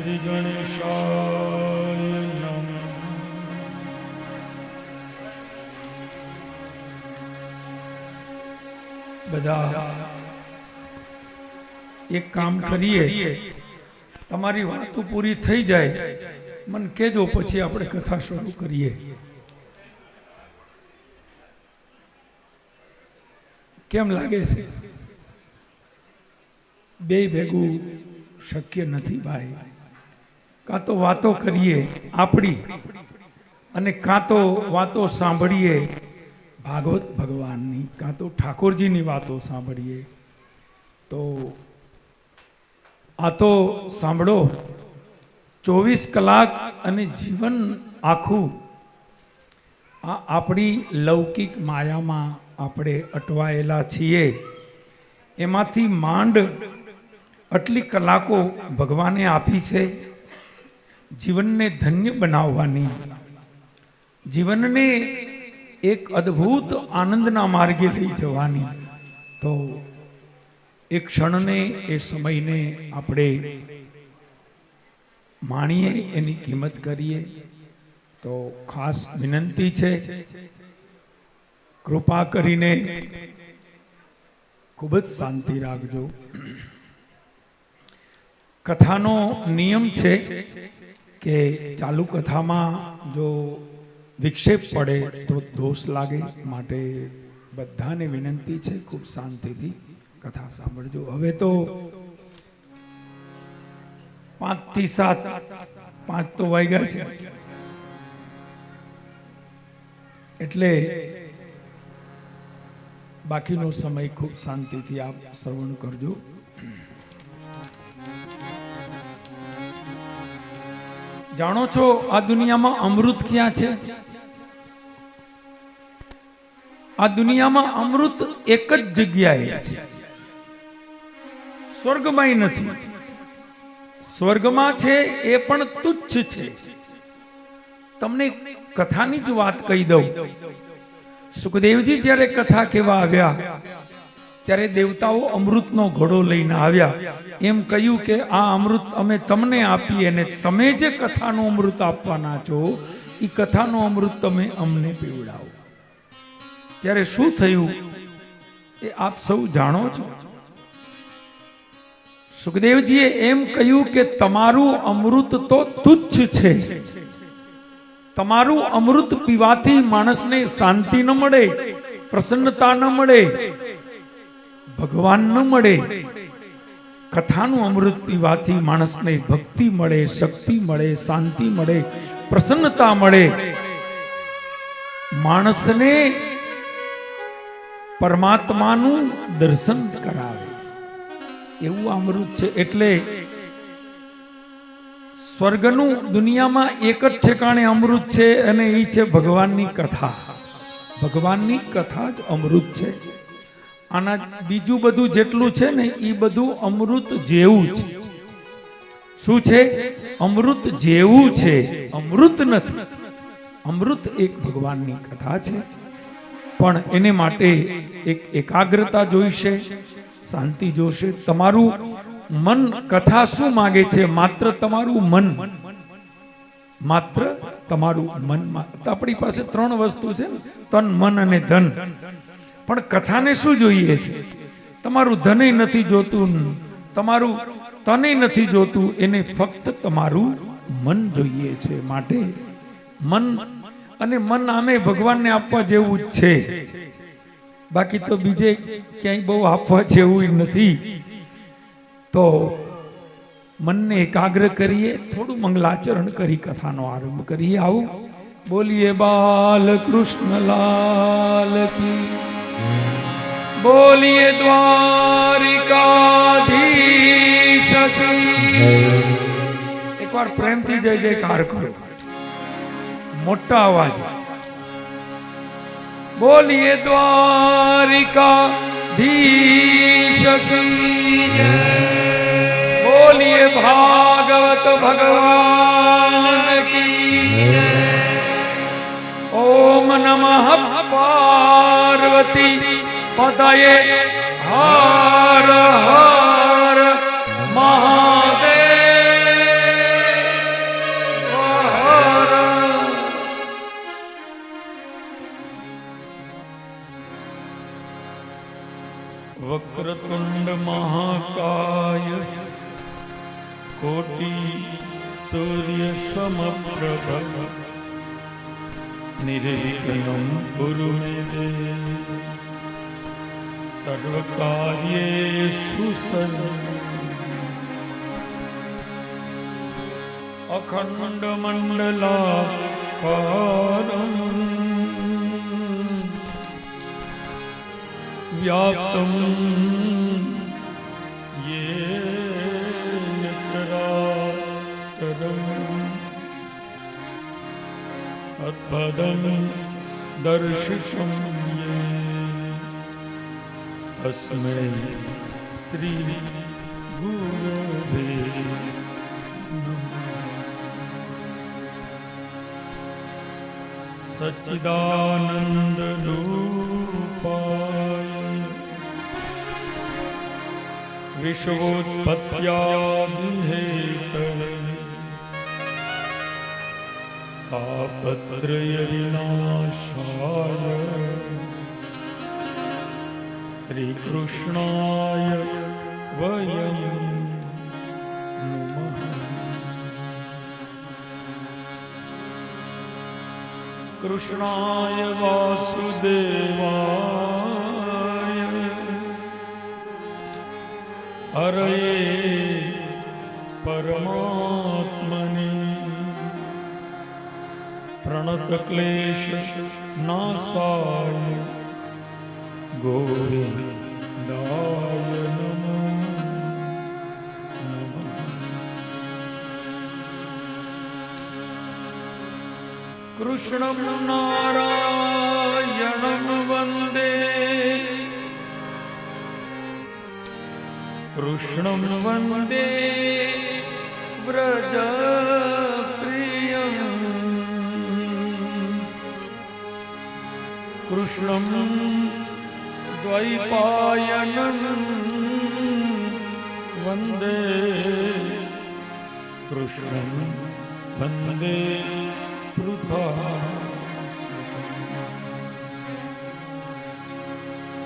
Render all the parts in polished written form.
શ્રી ગણેશાય નમઃ. બધા એક કામ કરીએ, તમારી વાતો પૂરી થઈ જાય મને કહેજો, પછી આપણે કથા શરૂ કરીએ. કેમ લાગે છે? બે ભેગું શક્ય નથી ભાઈ. કાં તો વાતો કરીએ આપણી, અને કાં તો વાતો સાંભળીએ ભાગવત ભગવાનની, કાં તો ઠાકોરજીની વાતો સાંભળીએ. તો આ તો સાંભળો, 24 કલાક અને જીવન આખું આ આપણી લૌકિક માયામાં આપણે અટવાયેલા છીએ. એમાંથી માંડ આટલી કલાકો ભગવાને આપી છે જીવનને ધન્ય બનાવવાની, જીવનને એક અદ્ભુત આનંદના માર્ગે લઈ જવાની. તો એ ક્ષણને, એ સમયને આપણે માણીએ, એની કિંમત કરીએ. તો ખાસ વિનંતી છે, કૃપા કરીને ખૂબ જ શાંતિ રાખજો. કથાનો નિયમ છે કે ચાલુ કથામાં જો વિક્ષેપ પડે તો દોષ લાગે, માટે બધાને વિનંતી છે ખૂબ શાંતિથી કથા સાંભળજો. હવે તો 5 થી 7, 5 તો વાગ્યા છે, એટલે બાકીનો સમય ખૂબ શાંતિથી આપ શ્રવણ કરજો. જાણો છો આ દુનિયામાં અમૃત ક્યાં છે? આ દુનિયામાં અમૃત એક જ જગ્યાએ છે, સ્વર્ગમાં નથી. સ્વર્ગમાં છે એ પણ તુચ્છ છે. તમને કથાની જ વાત કહી દઉં. સુખદેવજી જ્યારે કથા કહેવા આવ્યા ત્યારે દેવતાઓ અમૃતનો ઘડો લઈને આવ્યા. એમ કહ્યું કે આ અમૃત અમે તમને આપીએ, અને તમે જે કથાનું અમૃત આપવાના છો એ કથાનું અમૃત તમે અમને પીવડાવો. ત્યારે શું થયું એ આપ સૌ જાણો છો. સુખદેવજીએ એમ કહ્યું કે તમારું અમૃત તો તુચ્છ છે. તમારું અમૃત પીવાથી માણસને શાંતિ ન મળે, પ્રસન્નતા ન મળે, ભગવાન ન મળે. કથાનું અમૃત પીવાથી માણસને ભક્તિ મળે, શક્તિ મળે, શાંતિ મળે, પ્રસન્નતા મળે. માણસને પરમાત્માનું દર્શન કરાવે એવું અમૃત છે. એટલે સ્વર્ગનું દુનિયામાં એક જ ઠેકાણે અમૃત છે, અને એ છે ભગવાનની કથા. ભગવાનની કથા જ અમૃત છે. આના બીજું બધું જેટલું છે ને એ બધું અમૃત જેવું છે. શું છે? અમૃત જેવું છે, અમૃત નથી. અમૃત એક ભગવાનની કથા છે, પણ એને માટે એક એકાગ્રતા જોઈશે, શાંતિ જોશે. તમારું મન કથા શું માગે છે? માત્ર તમારું મન, માત્ર તમારું મન. આપણી પાસે 3 વસ્તુ છે, તન, મન અને ધન. પણ કથાને શું જોઈએ છે? તમારું ધનય નથી જોતું, તમારું તનય નથી જોતું, એને ફક્ત તમારું મન જોઈએ છે. માટે મન, અને મન આમે ભગવાનને આપવા જેવું જ છે. બાકી તો બીજે ક્યાંય બહુ આપવા જેવું નથી. તો મનને એકાગ્ર કરીએ, થોડું મંગલાચરણ કરી કથાનો આરંભ કરીએ. આવું બોલીએ બાલકૃષ્ણ લાલ કી, બોલીએ દ્વારિકાધીશ કી. એકવાર પ્રેમથી જય જયકાર કરો, મોટા અવાજ. બોલીએ દ્વારિકાધીશ કી, બોલીએ ભાગવત ભગવાન કી. ઓમ નમઃ પાર્વતી પતયે હર હર મહાદેવ. कोटि सूर्य समप्रभ निर्विघ्नं कुरु मे देव सर्वकार्येषु अखंड मंडलाकारं व्याप्तं येन चराचरं तत्पदं दर्शितं येन तस्मै श्री गुरवे सच्चिदानंद रूपाय विश्वोत्पत्त्यादि हेतवे तापत्रय विनाशाय श्री कृष्णाय वयं नमः। कृष्णाय वासुदेवाय हरये परमात्मने प्रणतक्लेश नाशाय गोविन्दाय नमो नमः। कृष्णं नारायणं वन्दे कृष्णं वन्दे व्रजप्रियं कृष्णं द्वैपायनं वन्दे कृष्णं वन्दे पृथा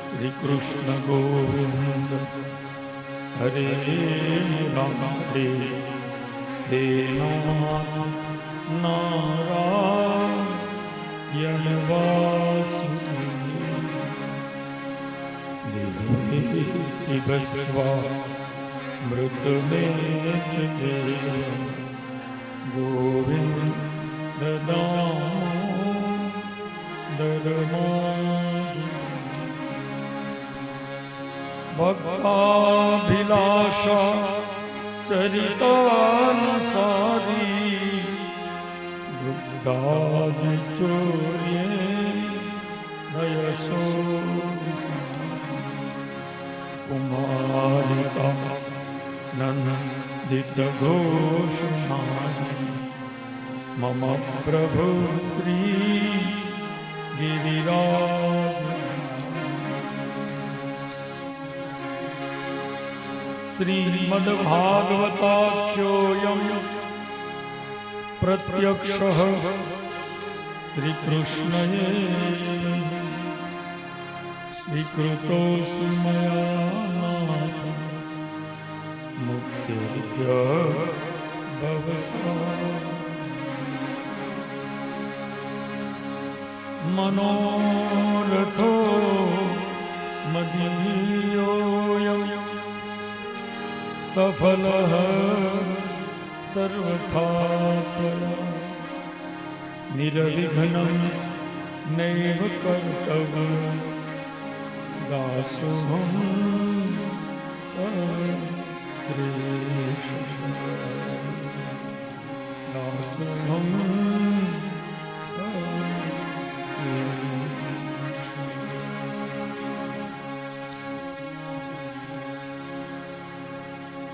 श्री कृष्ण गोविंद हरे राम हे नाथ नारायण वासुदेव बसवा मृत में गोविंद भक्ताभिलाषा चरितानुसारी दुग्धादिचोर्ये नयसो कुमारिका नन्दितघोषणानि मम प्रभु श्री गिरिराज श्रीमद्भागवताख्योऽयं प्रत्यक्षः श्रीकृष्णये स्वीकृतोऽसि मया नाथ मुक्तिर्य भवसात् मनोरथो मदीयोऽयं सफलः सर्वथा निर्विघ्नं नैव कर्तव्यं दासोऽहं दासोऽहं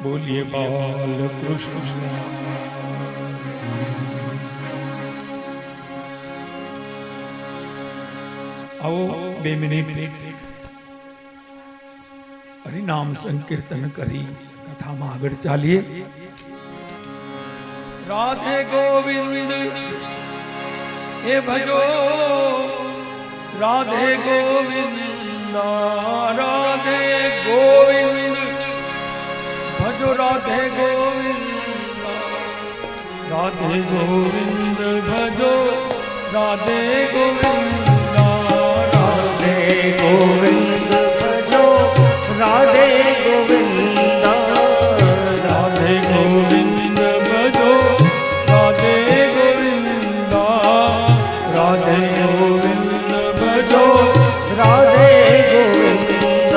बोलिए बाल कृष्ण। आओ 2 મિનિટ હરિનામ સંકીર્તન કરી કથામાં આગળ ચાલીએ। રાધે ગોવિંદ એ ભજો રાધે ગોવિંદ રાધે ગોવિંદ ભજો રાધે ગોવિંદ राधे गोविंद भजो राधे गोविंद राधे गोविंद भजो राधे गोविंद राधे गोविंद भजो राधे गोविंद राधे गोविंद भजो राधे गोविंद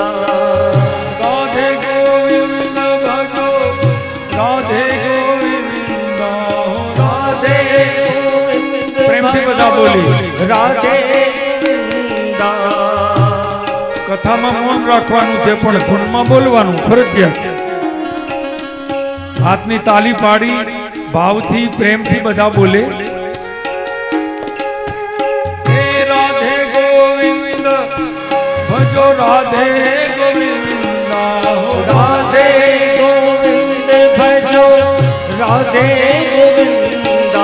राधे गोविंद भजो राधे गोविंद राधे गोविंद प्रेम से बता बोली राधे કથામાં મૌન રાખવાનું છે પણ ધૂનમાં બોલવાનું ફરજિયાત. હાથની તાલી પાડી ભાવથી પ્રેમથી બધા બોલે. હે રાધે ગોવિંદ ભજો રાધે ગોવિંદ राधे गोविंद भजो राधे गोविंद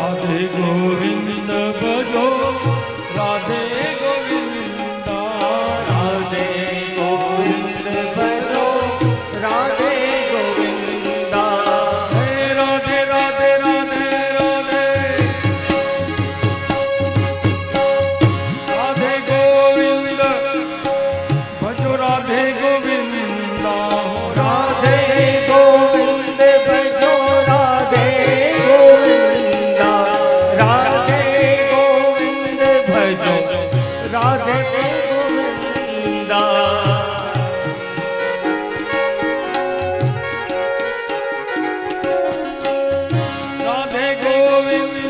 राधे गोविंद भजो राधे गोविंद राधे गोविंद भजो राधे गोविंद हे राधे राधे राधे राधे राधे गोविंद भजो राधे गोविंद राधे गोविंद भजो राधे गोविंद राधे गोविंद भजो राधे गोविंद राधे गोविंद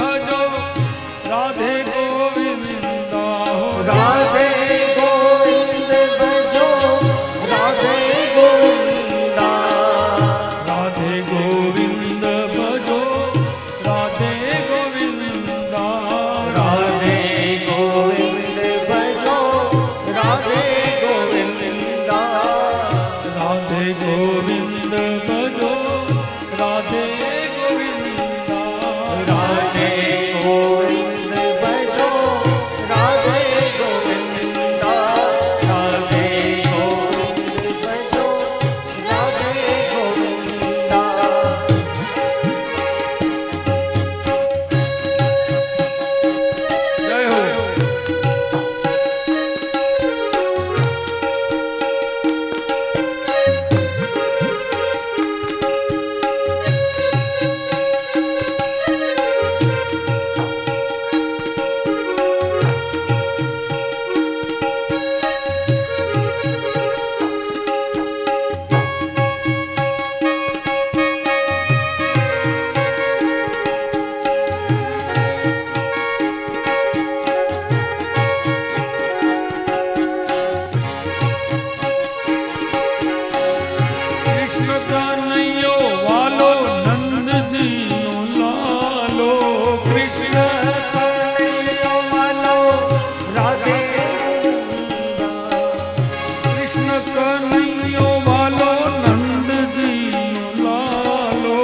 भजो राधे गोविंद राधे गोविंद भजो राधे गोविंद राधे गोविंद भजो राधे गोविंद राधे गोविंद भजो राधे गोविंद राधे गोविंद भजो राधे गोविंद राधे गोविंद भजो राधे गोविंद राधे गोविंद भजो राधे गोविंद जय हो. कृष्ण कन्हैयो वालो नंदजी नो लालो कृष्ण कन्हैया वालो राधे कृष्ण कन्हैयो वालो नंदजी नो लालो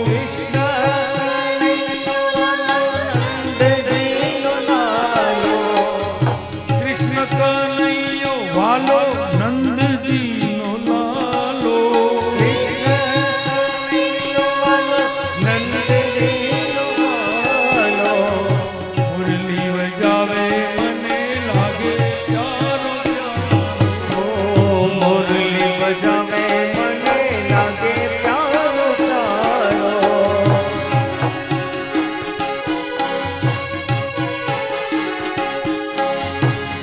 कृष्ण कन्हैया वालो नंदजी नो लालो कृष्ण कन्हैयो वालो नंदजी नो लालो कृष्ण कन्हैया वालो नंदजी नो लालो मुरली बजावे मने लागे प्यारो प्यारो ओ मुरली बजावे मने लागे प्यारो प्यारो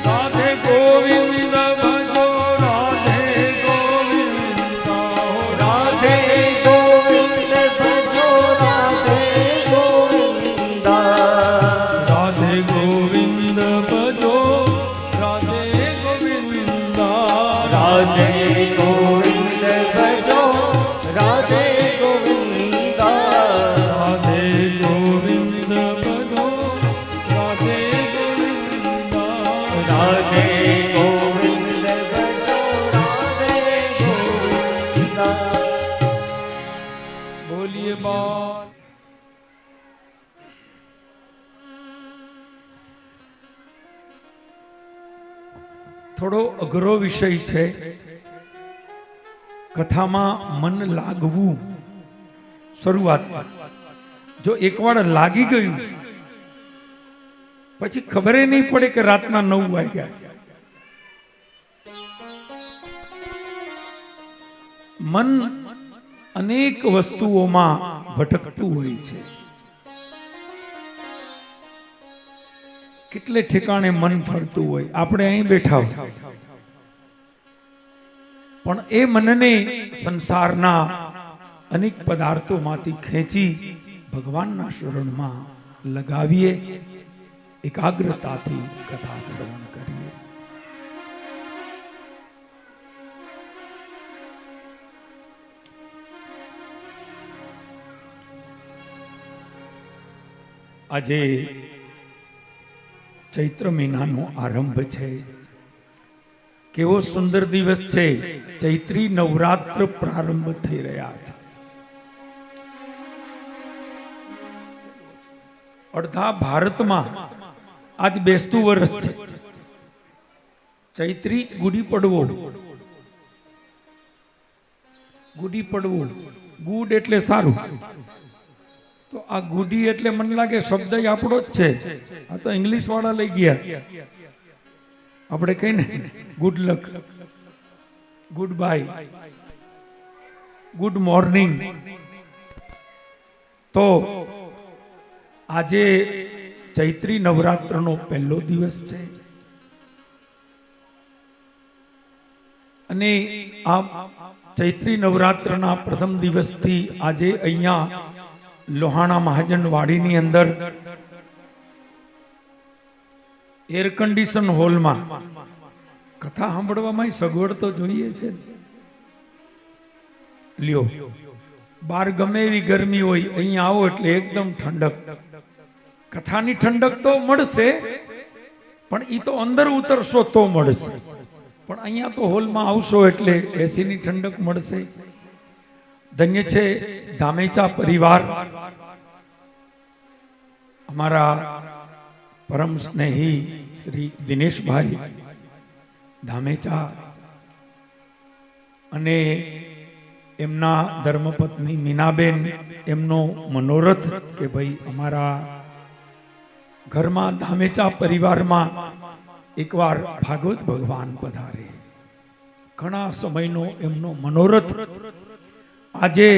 राधे गोविंद भजो राधे गोविंद राधे गोविंद भजो राधे गोविंद राधे गोविंद भजो राधे गोविंद राधे गोविंद भजो राधे गोविंद राधे गोविंद भजो राधे गोविंद राधे गोविंद भजो राधे गोविंद बोलिए बाल. થોડો અઘરો વિષય છે. કથામાં મન લાગવું શરૂઆતમાં જો એકવાર લાગી ગયું પછી ખબર નહીં પડે કે રાતના 9 વાગ્યા છે. મન અનેક વસ્તુઓમાં ભટકતું હોય છે. કેટલે ઠેકાણે મન ફરતું હોય. આપણે અહીં બેઠા હોય પણ એ મનને સંસારના અનેક પદાર્થોમાંથી ખેંચી ભગવાનના શરણમાં લગાવીએ, એકાગ્રતાથી કથા શ્રવણ કરીએ. આજે ચૈત્ર મહિનાનો આરંભ છે. કેવો સુંદર દિવસ છે. ચૈત્રી નવરાત્ર પ્રારંભ થઈ રહ્યા છે. અડધા ભારતમાં આજ બેસતું વર્ષ છે. ચૈત્રી ગુડી પડવો. ગુડી પડવું, ગુડ એટલે સારું. તો આ ગુડી એટલે મને લાગે શબ્દ આપણો જ છે. આ તો ઇંગ્લિશ વાળા લઈ ગયા. આપણે કઈ ને good luck, good bye, good morning. તો આજે ચૈત્રી નવરાત્રનો પહેલો દિવસ છે અને આ ચૈત્રી નવરાત્રના પ્રથમ દિવસથી આજે અહીંયા લોહાણા મહાજન વાડીની અંદર એર કન્ડિશન હોલમાં કથા સાંભળવામાં સગવડ તો જોઈએ છે. લ્યો, બાર ગમે એવી ગરમી હોય, અહીંયા આવો એટલે એકદમ ઠંડક. કથાની ઠંડક તો મળશે પણ એ તો અંદર ઉતરશો તો મળશે. પણ અહીંયા તો હોલમાં આવશો એટલે એસીની ઠંડક મળશે. ધન્ય છે ધામેચા પરિવાર. અમારા પરમ સ્નેહી શ્રી દિનેશભાઈ ધામેચા અને એમના ધર્મપત્ની મીનાબેન, એમનો મનોરથ કે ભાઈ અમારા ઘરમાં ધામેચા પરિવારમાં એકવાર ભાગવત ભગવાન પધારે. ઘણા સમયનો એમનો મનોરથ આજે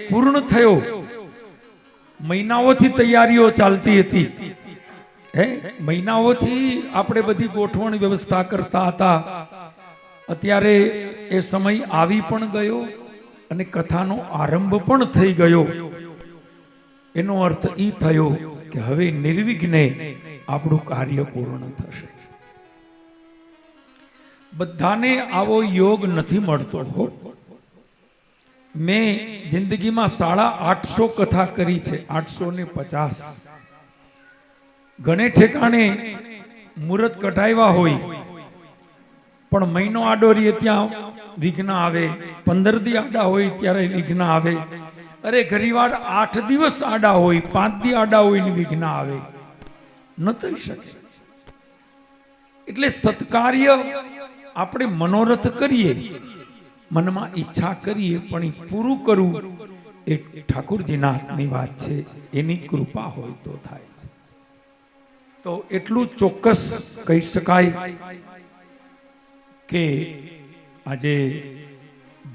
પૂર્ણ થયો. મહિનાઓથી તૈયારીઓ ચાલતી હતી. મહિનાઓથી આપણે બધી ગોઠવણ વ્યવસ્થા કરતા હતા. અત્યારે એ સમય આવી પણ ગયો અને કથાનો આરંભ પણ થઈ ગયો. એનો અર્થ એ થયો કે હવે નિર્વિઘ્ને આપણું કાર્ય પૂર્ણ થશે. બધાને આવો યોગ નથી મળતો. મેં જિંદગીમાં 850 કથા કરી છે. 850. ઘણે ઠેકાણે મુહૂર્ત કઢાવ્યા હોય પણ મહિનો આડો રહીએ ત્યાં વિઘ્ન આવે. 15 દી આડા હોય ત્યારે વિઘ્ન આવે. અરે ઘણીવાર 8 દિવસ આડા હોય, 5 દી આડા હોય ને વિઘ્ન આવે. ન થઈ શકે. એટલે સત્કાર્ય આપણે મનોરથ કરીએ, મનમાં ઈચ્છા કરીએ, પણ એ પૂરું કરવું એ ઠાકુરજીના હાથની વાત છે. એની કૃપા હોય તો થાય. તો એટલું ચોક્કસ કહી શકાય કે આજે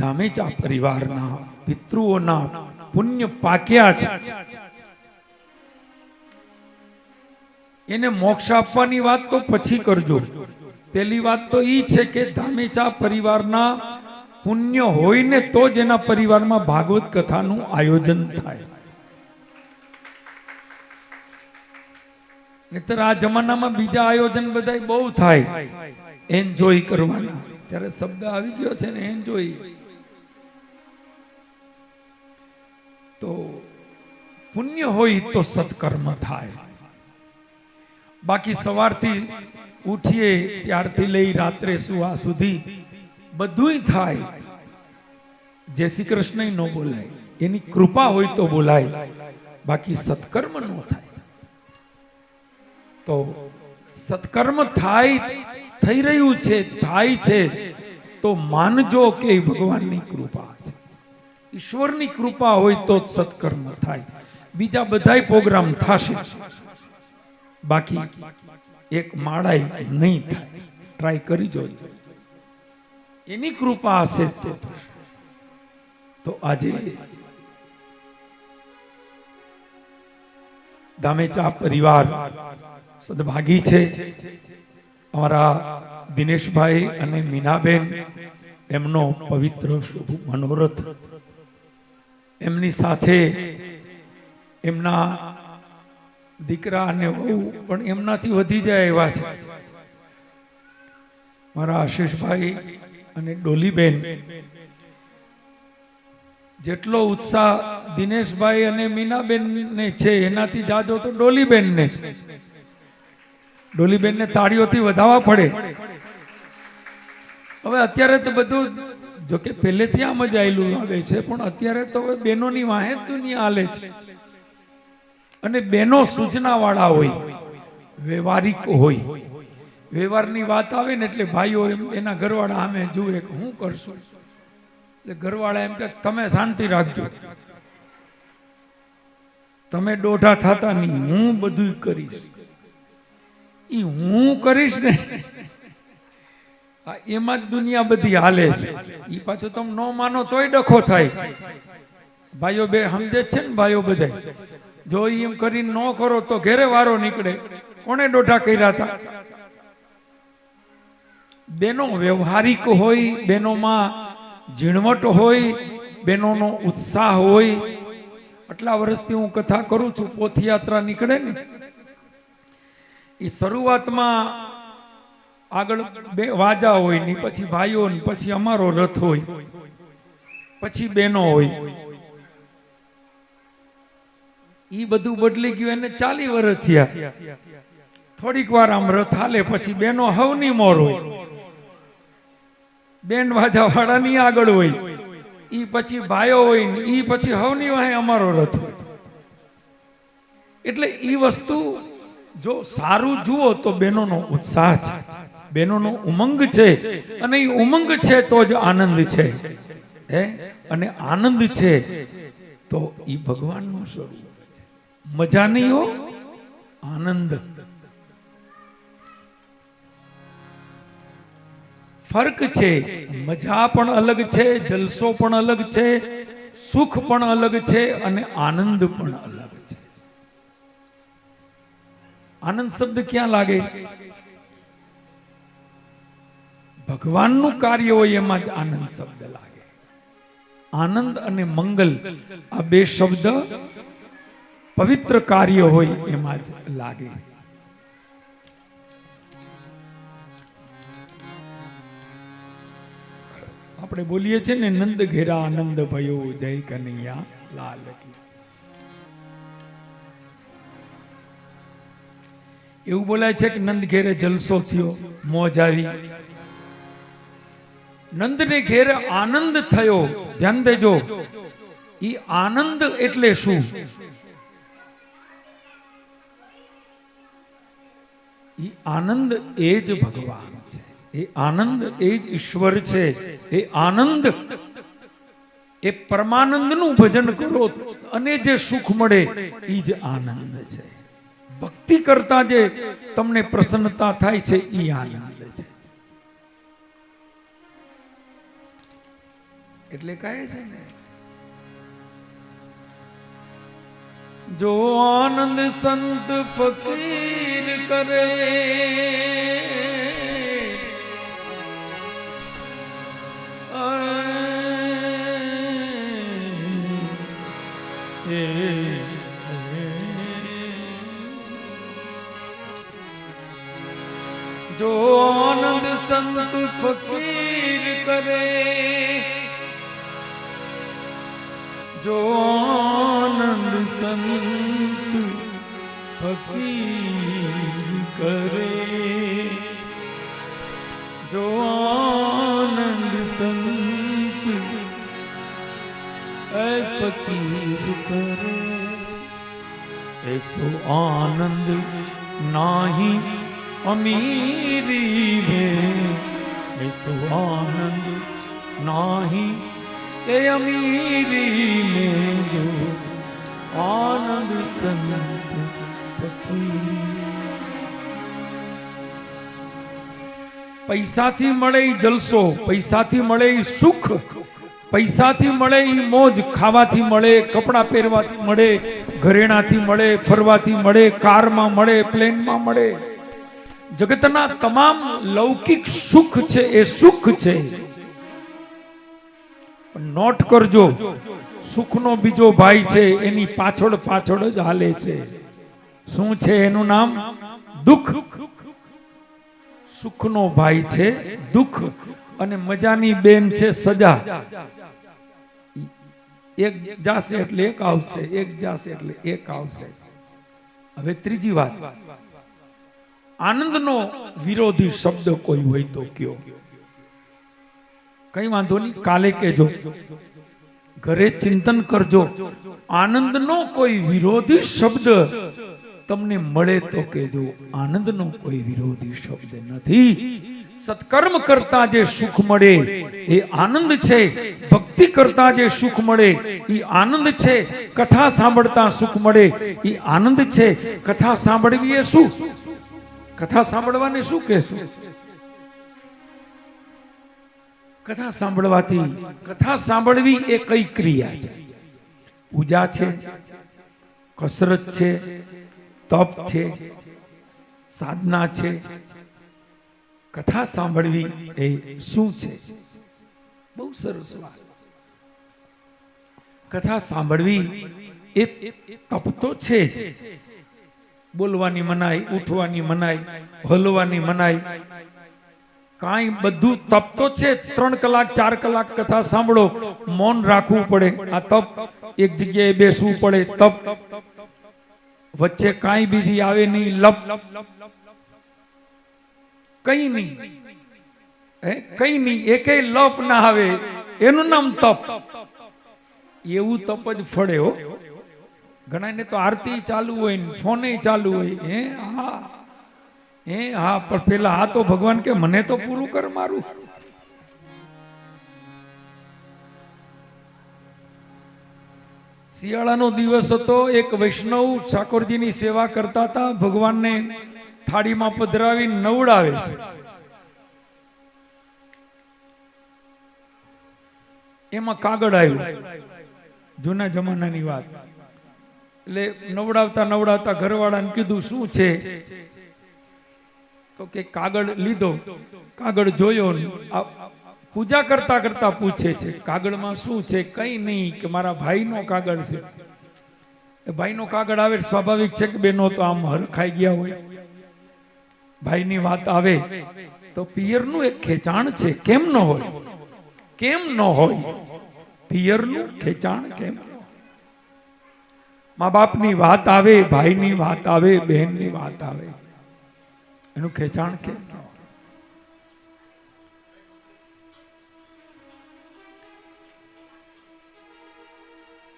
ધામેચા પરિવારના પિતૃઓના પુણ્ય પાક્યા છે. એને મોક્ષ આપવાની વાત તો પછી કરજો. પહેલી વાત તો ઈ છે કે ધામેચા પરિવારના પુણ્ય હોય ને તો જ એના પરિવારમાં ભાગવત કથાનું આયોજન થાય. નહીતર આ જમાનામાં બીજા આયોજન બધા બહુ થાય, એન્જોય કરવાના. ત્યારે શબ્દ આવી ગયો છે ને, એન્જોય. તો પુણ્ય હોય તો સત્કર્મ થાય. બાકી સવારથી ઉઠીએ ત્યારથી લઈ રાત્રે સુવા સુધી બધુંય થાય. જય શ્રી કૃષ્ણ ન બોલાય, એની કૃપા હોય તો બોલાય, બાકી સત્કર્મ ન થાય. તો સત્કર્મ થાય, થઈ રહ્યું છે, થાય છે તો માનજો કે ભગવાનની કૃપા છે. ઈશ્વરની કૃપા હોય તો જ સત્કર્મ થાય. બીજા બધાય પ્રોગ્રામ થશે, બાકી એક માળાય નહીં થાય. ટ્રાય કરી જોજો, એની કૃપા હશે તો થશે. તો આજે ધામેચા પરિવાર સદભાગી છે. અમારા દિનેશભાઈ અને મીનાબેન, એમનો પવિત્ર શુભ મનોરથ, એમની સાથે એમના દીકરા અને વહુ પણ એમનાથી વધી જાય એવા છે. મારા આશીષભાઈ અને ડોલીબેન, જેટલો ઉત્સાહ દિનેશભાઈ અને મીનાબેન ને છે એનાથી જાજો તો ડોલીબેન ને છે. ડોલીબેન ને તાળીઓથી વધાવવા પડે. હવે અત્યારે તો બધું, જો કે પહેલેથી આમ જ આયેલું આવે છે, પણ અત્યારે તો હવે બહેનોની વાહે જ દુનિયા હાલે છે. અને બહેનો સૂચના વાળા હોય, વ્યવહારિક હોય. વ્યવહારની વાત આવે ને એટલે ભાઈઓ એના ઘરવાળા સામે જુએ કે હું કરશું, એટલે ઘરવાળા એમ કે તમે શાંતિ રાખજો, તમે દોઢા થતા નહીં, હું બધું કરીશ. ઈ હું કરીશ ને એમાં જ દુનિયા બધી હાલે છે. ઈ પાછું તમે ન માનો તોય ડખો થાય. ભાઈઓ બે સમજે છે ને, ભાઈઓ બધા જો એમ કરીને ન કરો તો ઘેરે વારો નીકળે. કોને દોઢા કર્યા હતા? બેનો વ્યવહારિક હોય, બેનોમાં ઝીણવટ હોય, બેનોનો ઉત્સાહ હોય. આટલા વર્ષથી હું કથા કરું છું, પોથયાત્રા નીકળે ને એ શરૂઆતમાં આગળ બે વાજા હોય ને, પછી ભાઈઓ ને, પછી અમારો રથ હોય, પછી બહેનો હોય. ઈ બધું બદલી ગયું. એને 40 વર્ષ થયા. થોડીક વાર આમ રથ હાલે, પછી બહેનો હવની મોર હોય, બેન્ડ વાજા વાળાની આગળ હોય, ઈ પછી ભાઈઓ હોય ને, ઈ પછી હવની વાહે અમારો રથ હોય. એટલે ઈ વસ્તુ જો સારું જુઓ તો બહેનોનો ઉત્સાહ છે, બહેનોનો ઉમંગ છે. અને એ ઉમંગ છે તો જ આનંદ છે. અને આનંદ છે તો એ ભગવાનનું સ્વરૂપ છે. મજા નહીં હો, આનંદ. ફર્ક છે, મજા પણ અલગ છે, જલસો પણ અલગ છે, સુખ પણ અલગ છે, અને આનંદ પણ અલગ છે. આનંદ શબ્દ ક્યાં લાગે? ભગવાનનું કાર્ય હોય એમાં જ આનંદ શબ્દ લાગે. આનંદ અને મંગલ આ બે શબ્દ પવિત્ર કાર્ય હોય એમાં જ લાગે. આપણે બોલીએ છીએ ને, નંદ ઘેરા આનંદ ભયો, જય કનૈયા લાલ કી. એવું બોલાય છે કે નંદ ઘેરે જલસો થયો, મોજ આવી. નંદને ઘેરે આનંદ થયો. ધ્યાન દેજો, ઈ આનંદ એટલે શું? ઈ આનંદ એ જ ભગવાન છે, એ આનંદ એ જ ઈશ્વર છે. એ આનંદ, એ પરમાનંદનું ભજન કરો અને જે સુખ મળે એ જ આનંદ છે. ભક્તિ કરતા જે તમને પ્રસન્નતા થાય છે એ આનંદ છે. એટલે કહે છે ને, જો આનંદ સંત ફકીર કરે, जो आनंद संत फकीर करे, जो आनंद संत फकीर करे, जो आनंद संत फकीर करे, ऐसो आनंद नाही अमीरी में, ऐसो आनंद नाही એ અમીરી में जो आनंद संत फकीर। પૈસાથી મળે ઈ જલસો, પૈસાથી મળે ઈ સુખ, પૈસાથી મળે ઈ મોજ, ખાવાથી મળે, કપડાં પહેરવાથી મળે, ઘરેણાથી મળે, ફરવાથી મળે, કારમાં મળે, પ્લેનમાં મળે, જગતના તમામ લૌકિક સુખ છે એ સુખ છે. નોટ કરજો, સુખનો બીજો ભાઈ છે, એની પાછળ પાછળ જ હાલે છે. શું છે એનું નામ? દુઃખ. સુખનો ભાઈ છે દુઃખ, અને મજાની બેન છે સજા. એક જાશે એટલે એક આવશે, એક જાશે એટલે એક આવશે. હવે ત્રીજી વાત, આનંદનો વિરોધી શબ્દ કોઈ હોય તો કયો. કઈ વાંધો નહીં, કાલે કેજો, ઘરે ચિંતન કરજો. આનંદનો કોઈ વિરોધી શબ્દ તમને મળે તો કેજો. આનંદનો કોઈ વિરોધી શબ્દ નથી. સત્કર્મ કરતા જે સુખ મળે એ આનંદ છે. ભક્તિ કરતા જે સુખ મળે એ આનંદ છે. કથા સાંભળતા સુખ મળે એ આનંદ છે. કથા સાંભળવી એ શું? કથા સાંભળવાને શું કહેશું? કથા સાંભળવાથી, કથા સાંભળવી એ કઈ ક્રિયા છે? પૂજા છે, કસરત છે, તપ છે, સાધના છે? કથા સાંભળવી એ શું છે? બહુ સરસ વાત. કથા સાંભળવી એ તપ તો છે જ. બોલવાની મનાઈ, ઉઠવાની મનાઈ, હલવાની મનાઈ, કાંઈ બધું તપ તો છે. 3 કલાક 4 કલાક કથા સાંભળો, મૌન રાખવું પડે, આ તપ. એક જગ્યાએ બેસવું પડે, તપ. વચ્ચે કાંઈ બીજી આવે નહીં, લપ. કઈ નહીં, કઈ નહીં, એકેય લપ ના આવે, એનું નામ તપ. એવું તપ જ ફળે હો. ઘણાને તો આરતી ચાલુ હોય ને ફોને ચાલુ હોય. હા, પણ પેલા આ તો ભગવાન કે મને તો પૂરું કર મારું. શિયાળાનો દિવસ હતો. એક વૈષ્ણવ ઠાકોરજીની સેવા કરતા હતા. ભગવાનને થાળીમાં પધરાવી નવડાવે છે. એમાં કાગળ આવ્યું, જૂના જમાનાની વાત. એટલે નવડાવતા નવડાવતા ઘરવાળાને કીધું શું છે? તો કે કાગળ લીધો. કાગળ જોયો, પૂજા કરતા કરતા પૂછે છે કાગળમાં શું છે? કઈ નહીં, કે મારા ભાઈનો કાગળ છે. ભાઈનો કાગળ આવે સ્વાભાવિક છે કે બેનો તો આમ હરખાઈ ગયા હોય. ભાઈની વાત આવે તો પિયરનું એક ખેંચાણ છે. કેમ ન હોય? કેમ ન હોય? પિયરનું ખેંચાણ કેમ? મા બાપની વાત આવે, ભાઈની વાત આવે, બહેનની વાત આવે, એનું ખેંચાણ કેમ?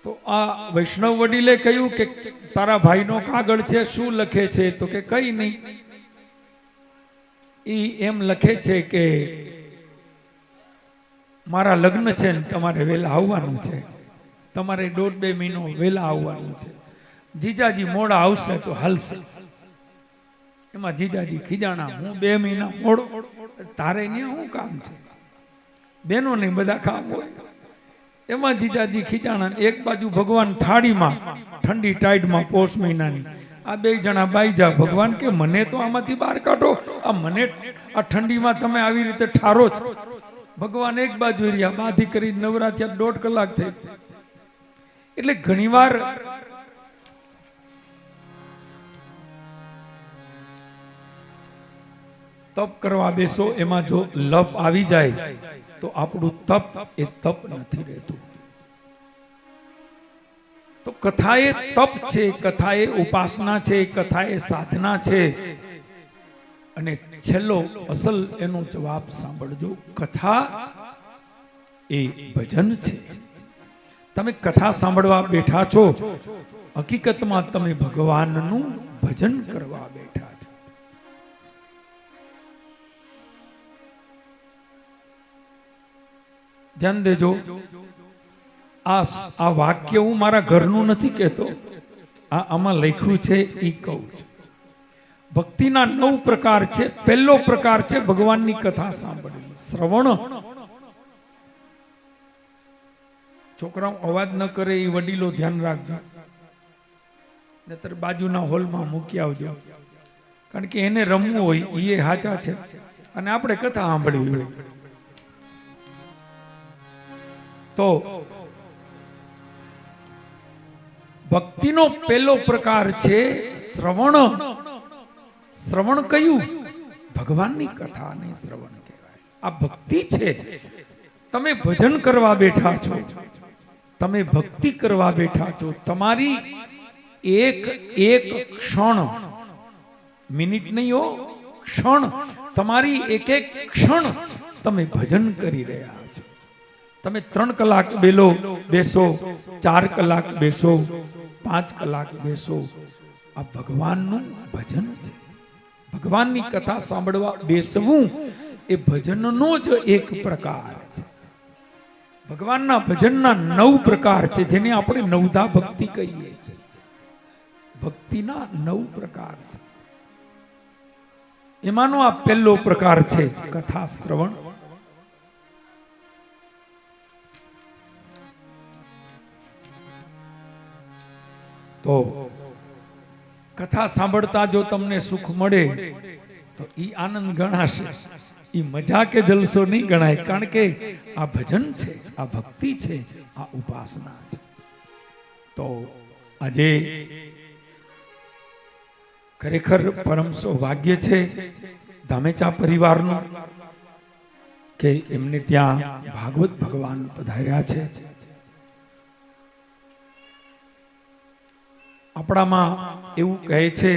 તો આ વૈષ્ણવ વડીલે કહ્યું કે તારા ભાઈનો કાગળ છે, શું લખે છે? તો કે કઈ નહીં, ઈ એમ લખે છે કે મારા લગ્ન છે ને તમારે વહેલા આવવાનું છે, તમારે 1.5-2 મહિનો વહેલા આવવાનું છે. જીજાજી મોડા આવશે તો હાલશે. એમાં જીજાજી ખીજાણા, હું 2 મહિના મોડો, તારે ત્યાં શું કામ છે? બેનો નહીં બધા કામ હોય. એમાં જીજાજી ખીજાણા. એક બાજુ ભગવાન થાળીમાં ઠંડી ટાઈડમાં પોષ મહિનાની, આ 2 જણા બાઈજા. ભગવાન કે મને તો આમાંથી બહાર કાઢો, આ મને આ ઠંડીમાં તમે આવી રીતે ઠારો છો. ભગવાન એક બાજુ રહ્યા, બાધી કરી નવરાત્રી 1.5 કલાક થઈ. એટલે ઘણીવાર તપ કરવા બેસો, એમાં જો લપ આવી જાય તો આપણું તપ એ તપ નથી રહેતું. તો કથા એ તપ છે, કથા એ ઉપાસના છે, કથા એ સાધના છે. અને છેલ્લો અસલ એનો જવાબ સાંભળજો, કથા એ ભજન છે. તમે કથા સાંભળવા બેઠા છો, હકીકતમાં તમે ભગવાનનું ભજન કરવા બેઠા છો. ધ્યાન દેજો. આ વાક્ય હું મારા ઘરનું નથી કહેતો, આમાં લખ્યું છે એ કહું છું. ભક્તિના 9 પ્રકાર છે. પહેલો પ્રકાર છે ભગવાનની કથા સાંભળવી, શ્રવણ. છોકરાઓ અવાજ ન કરે એ વડીલો ધ્યાન રાખજો, નહીતર બાજુના હોલમાં મૂકી આવજો, કારણ કે એને રમવું હોય એ હાચા છે અને આપણે કથા સાંભળવી હોય. તો ભક્તિનો પહેલો પ્રકાર છે શ્રવણ. શ્રવણ કયું? ભગવાનની કથાને શ્રવણ કહેવાય. આ ભક્તિ છે. તમે ભજન કરવા બેઠા છો, તમે ભક્તિ કરવા બેઠા છો, તમારી એક એક ક્ષણ, મિનિટ નહીં હો, ક્ષણ, તમારી એક એક ક્ષણ તમે ભજન કરી રહ્યા છો. તમે 3 કલાક બેસો, 4 કલાક બેસો, 5 કલાક બેસો, આ ભગવાનનું ભજન છે. ભગવાનની કથા સાંભળવા બેસવું એ ભજનનો જ એક પ્રકાર છે. ભગવાનના ભજનના 9 પ્રકાર છે, જેને આપણે નવધા ભક્તિ કહીએ છીએ. ભક્તિના 9 પ્રકાર છે. એમાંનો આ પહેલો પ્રકાર છે કથા શ્રવણ. તો કથા સાંભળતા જો તમને સુખ મળે તો ઈ આનંદ ગણાશે, ઈ મજા કે જલસો નહીં ગણાય, કારણ કે આ ભજન છે, આ ભક્તિ છે, આ ઉપાસના છે. તો આજે ખરેખર પરમ સૌભાગ્ય છે ધામેચા પરિવારનું કે એમને ત્યાં ભાગવત ભગવાન પધાર્યા છે. આપણામાં એવું કહે છે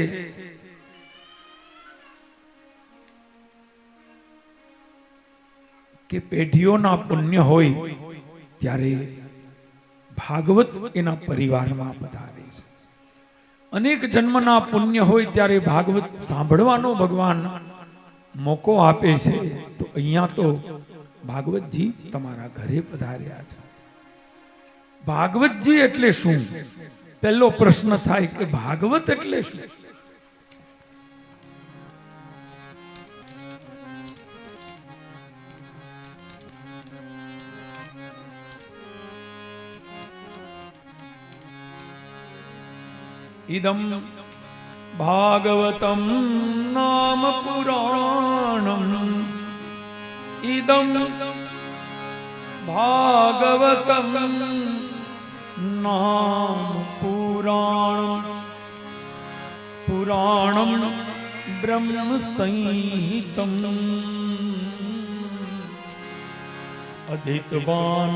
કે પેઢીઓના પુણ્ય હોય ત્યારે ભાગવત એના પરિવારમાં પધારે છે. અનેક જન્મના પુણ્ય હોય ત્યારે ભાગવત સાંભળવાનો ભગવાન મોકો આપે છે. તો અહીંયા તો ભાગવતજી તમારા ઘરે પધાર્યા છે. ભાગવતજી એટલે શું? પહેલો પ્રશ્ન થાય કે ભાગવત એટલે શું? ઇદમ ભાગવતમ નામ પુરાણમ, ઇદમ ભાગવતમ નામ પુરાણમ, પુરાણમ બ્રહ્મ સંહિતમ, અધિતવાન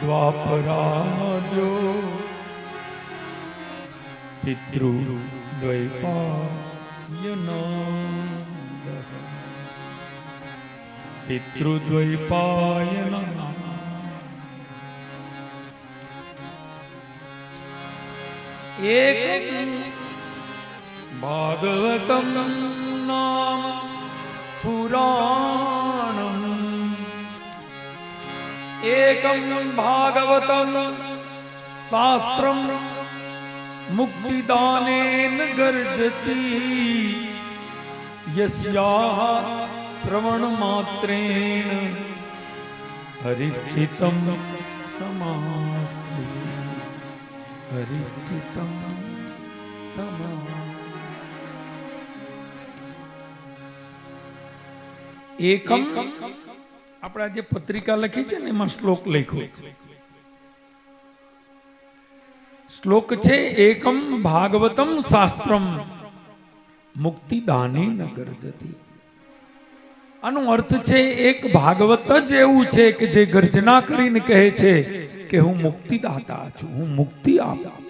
દ્વાપરાદ્યો પિતૃદ્વૈપાયના. એક ભાગવતમ નામ પુરાણમ, એકમ ભાગવતમ શાસ્ત્રમ મુક્તિદાનેન ગર્જતી, યસ્યાહ શ્રવણ માત્રેણ હરિશ્ચિતમ સમાસ્તિ, હરિશ્ચિતમ સમા. એકમ આપણા જે પત્રિકા લખી છે ને એમાં શ્લોક લખ્યો, શ્લોક છે એકમ ભાગવતમ શાસ્ત્રમ મુક્તિદાને ન ગર્જતી. આનો અર્થ છે એક ભાગવત જ એવું છે કે જે ગર્જના કરીને કહે છે કે હું મુક્તિદાતા છું, હું મુક્તિ આપું.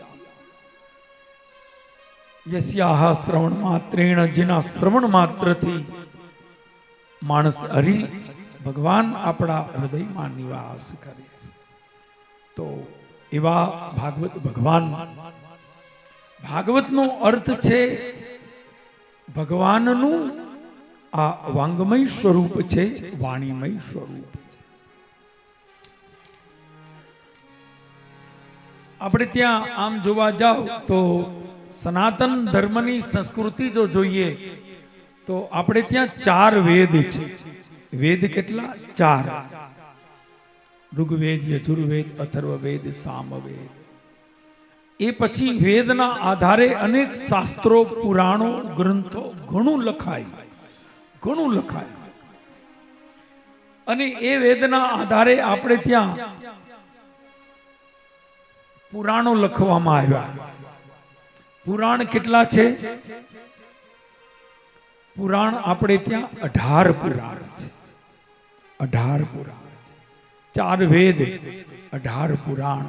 યસ્યાહ શ્રવણ માત્રેણ, જેના શ્રવણ માત્રથી માણસ હરિ ભગવાન આપણા હૃદયમાં નિવાસ કરે છે. તો એવા ભાગવત ભગવાન. ભાગવતનો અર્થ છે ભગવાનનું આ વાંગમય સ્વરૂપ છે, વાણીમય સ્વરૂપ છે. આપણે ત્યાં આમ જોવા જાવ તો સનાતન ધર્મની સંસ્કૃતિ જો જોઈએ તો આપણે ત્યાં 4 વેદ છે. વેદ કેટલા? 4. ઋગ્વેદ, યજુર્વેદ, અથર્વવેદ, સામવેદ. એ પછી વેદના આધારે અનેક શાસ્ત્રો, પુરાણો, ગ્રંથો ઘણું લખાય. અને એ વેદના આધારે આપણે ત્યાં પુરાણો લખવામાં આવ્યા. પુરાણ કેટલા છે? પુરાણ આપણે ત્યાં 18 પુરાણ છે. 18 પુરાણ છે. 4 વેદ, 18 પુરાણ.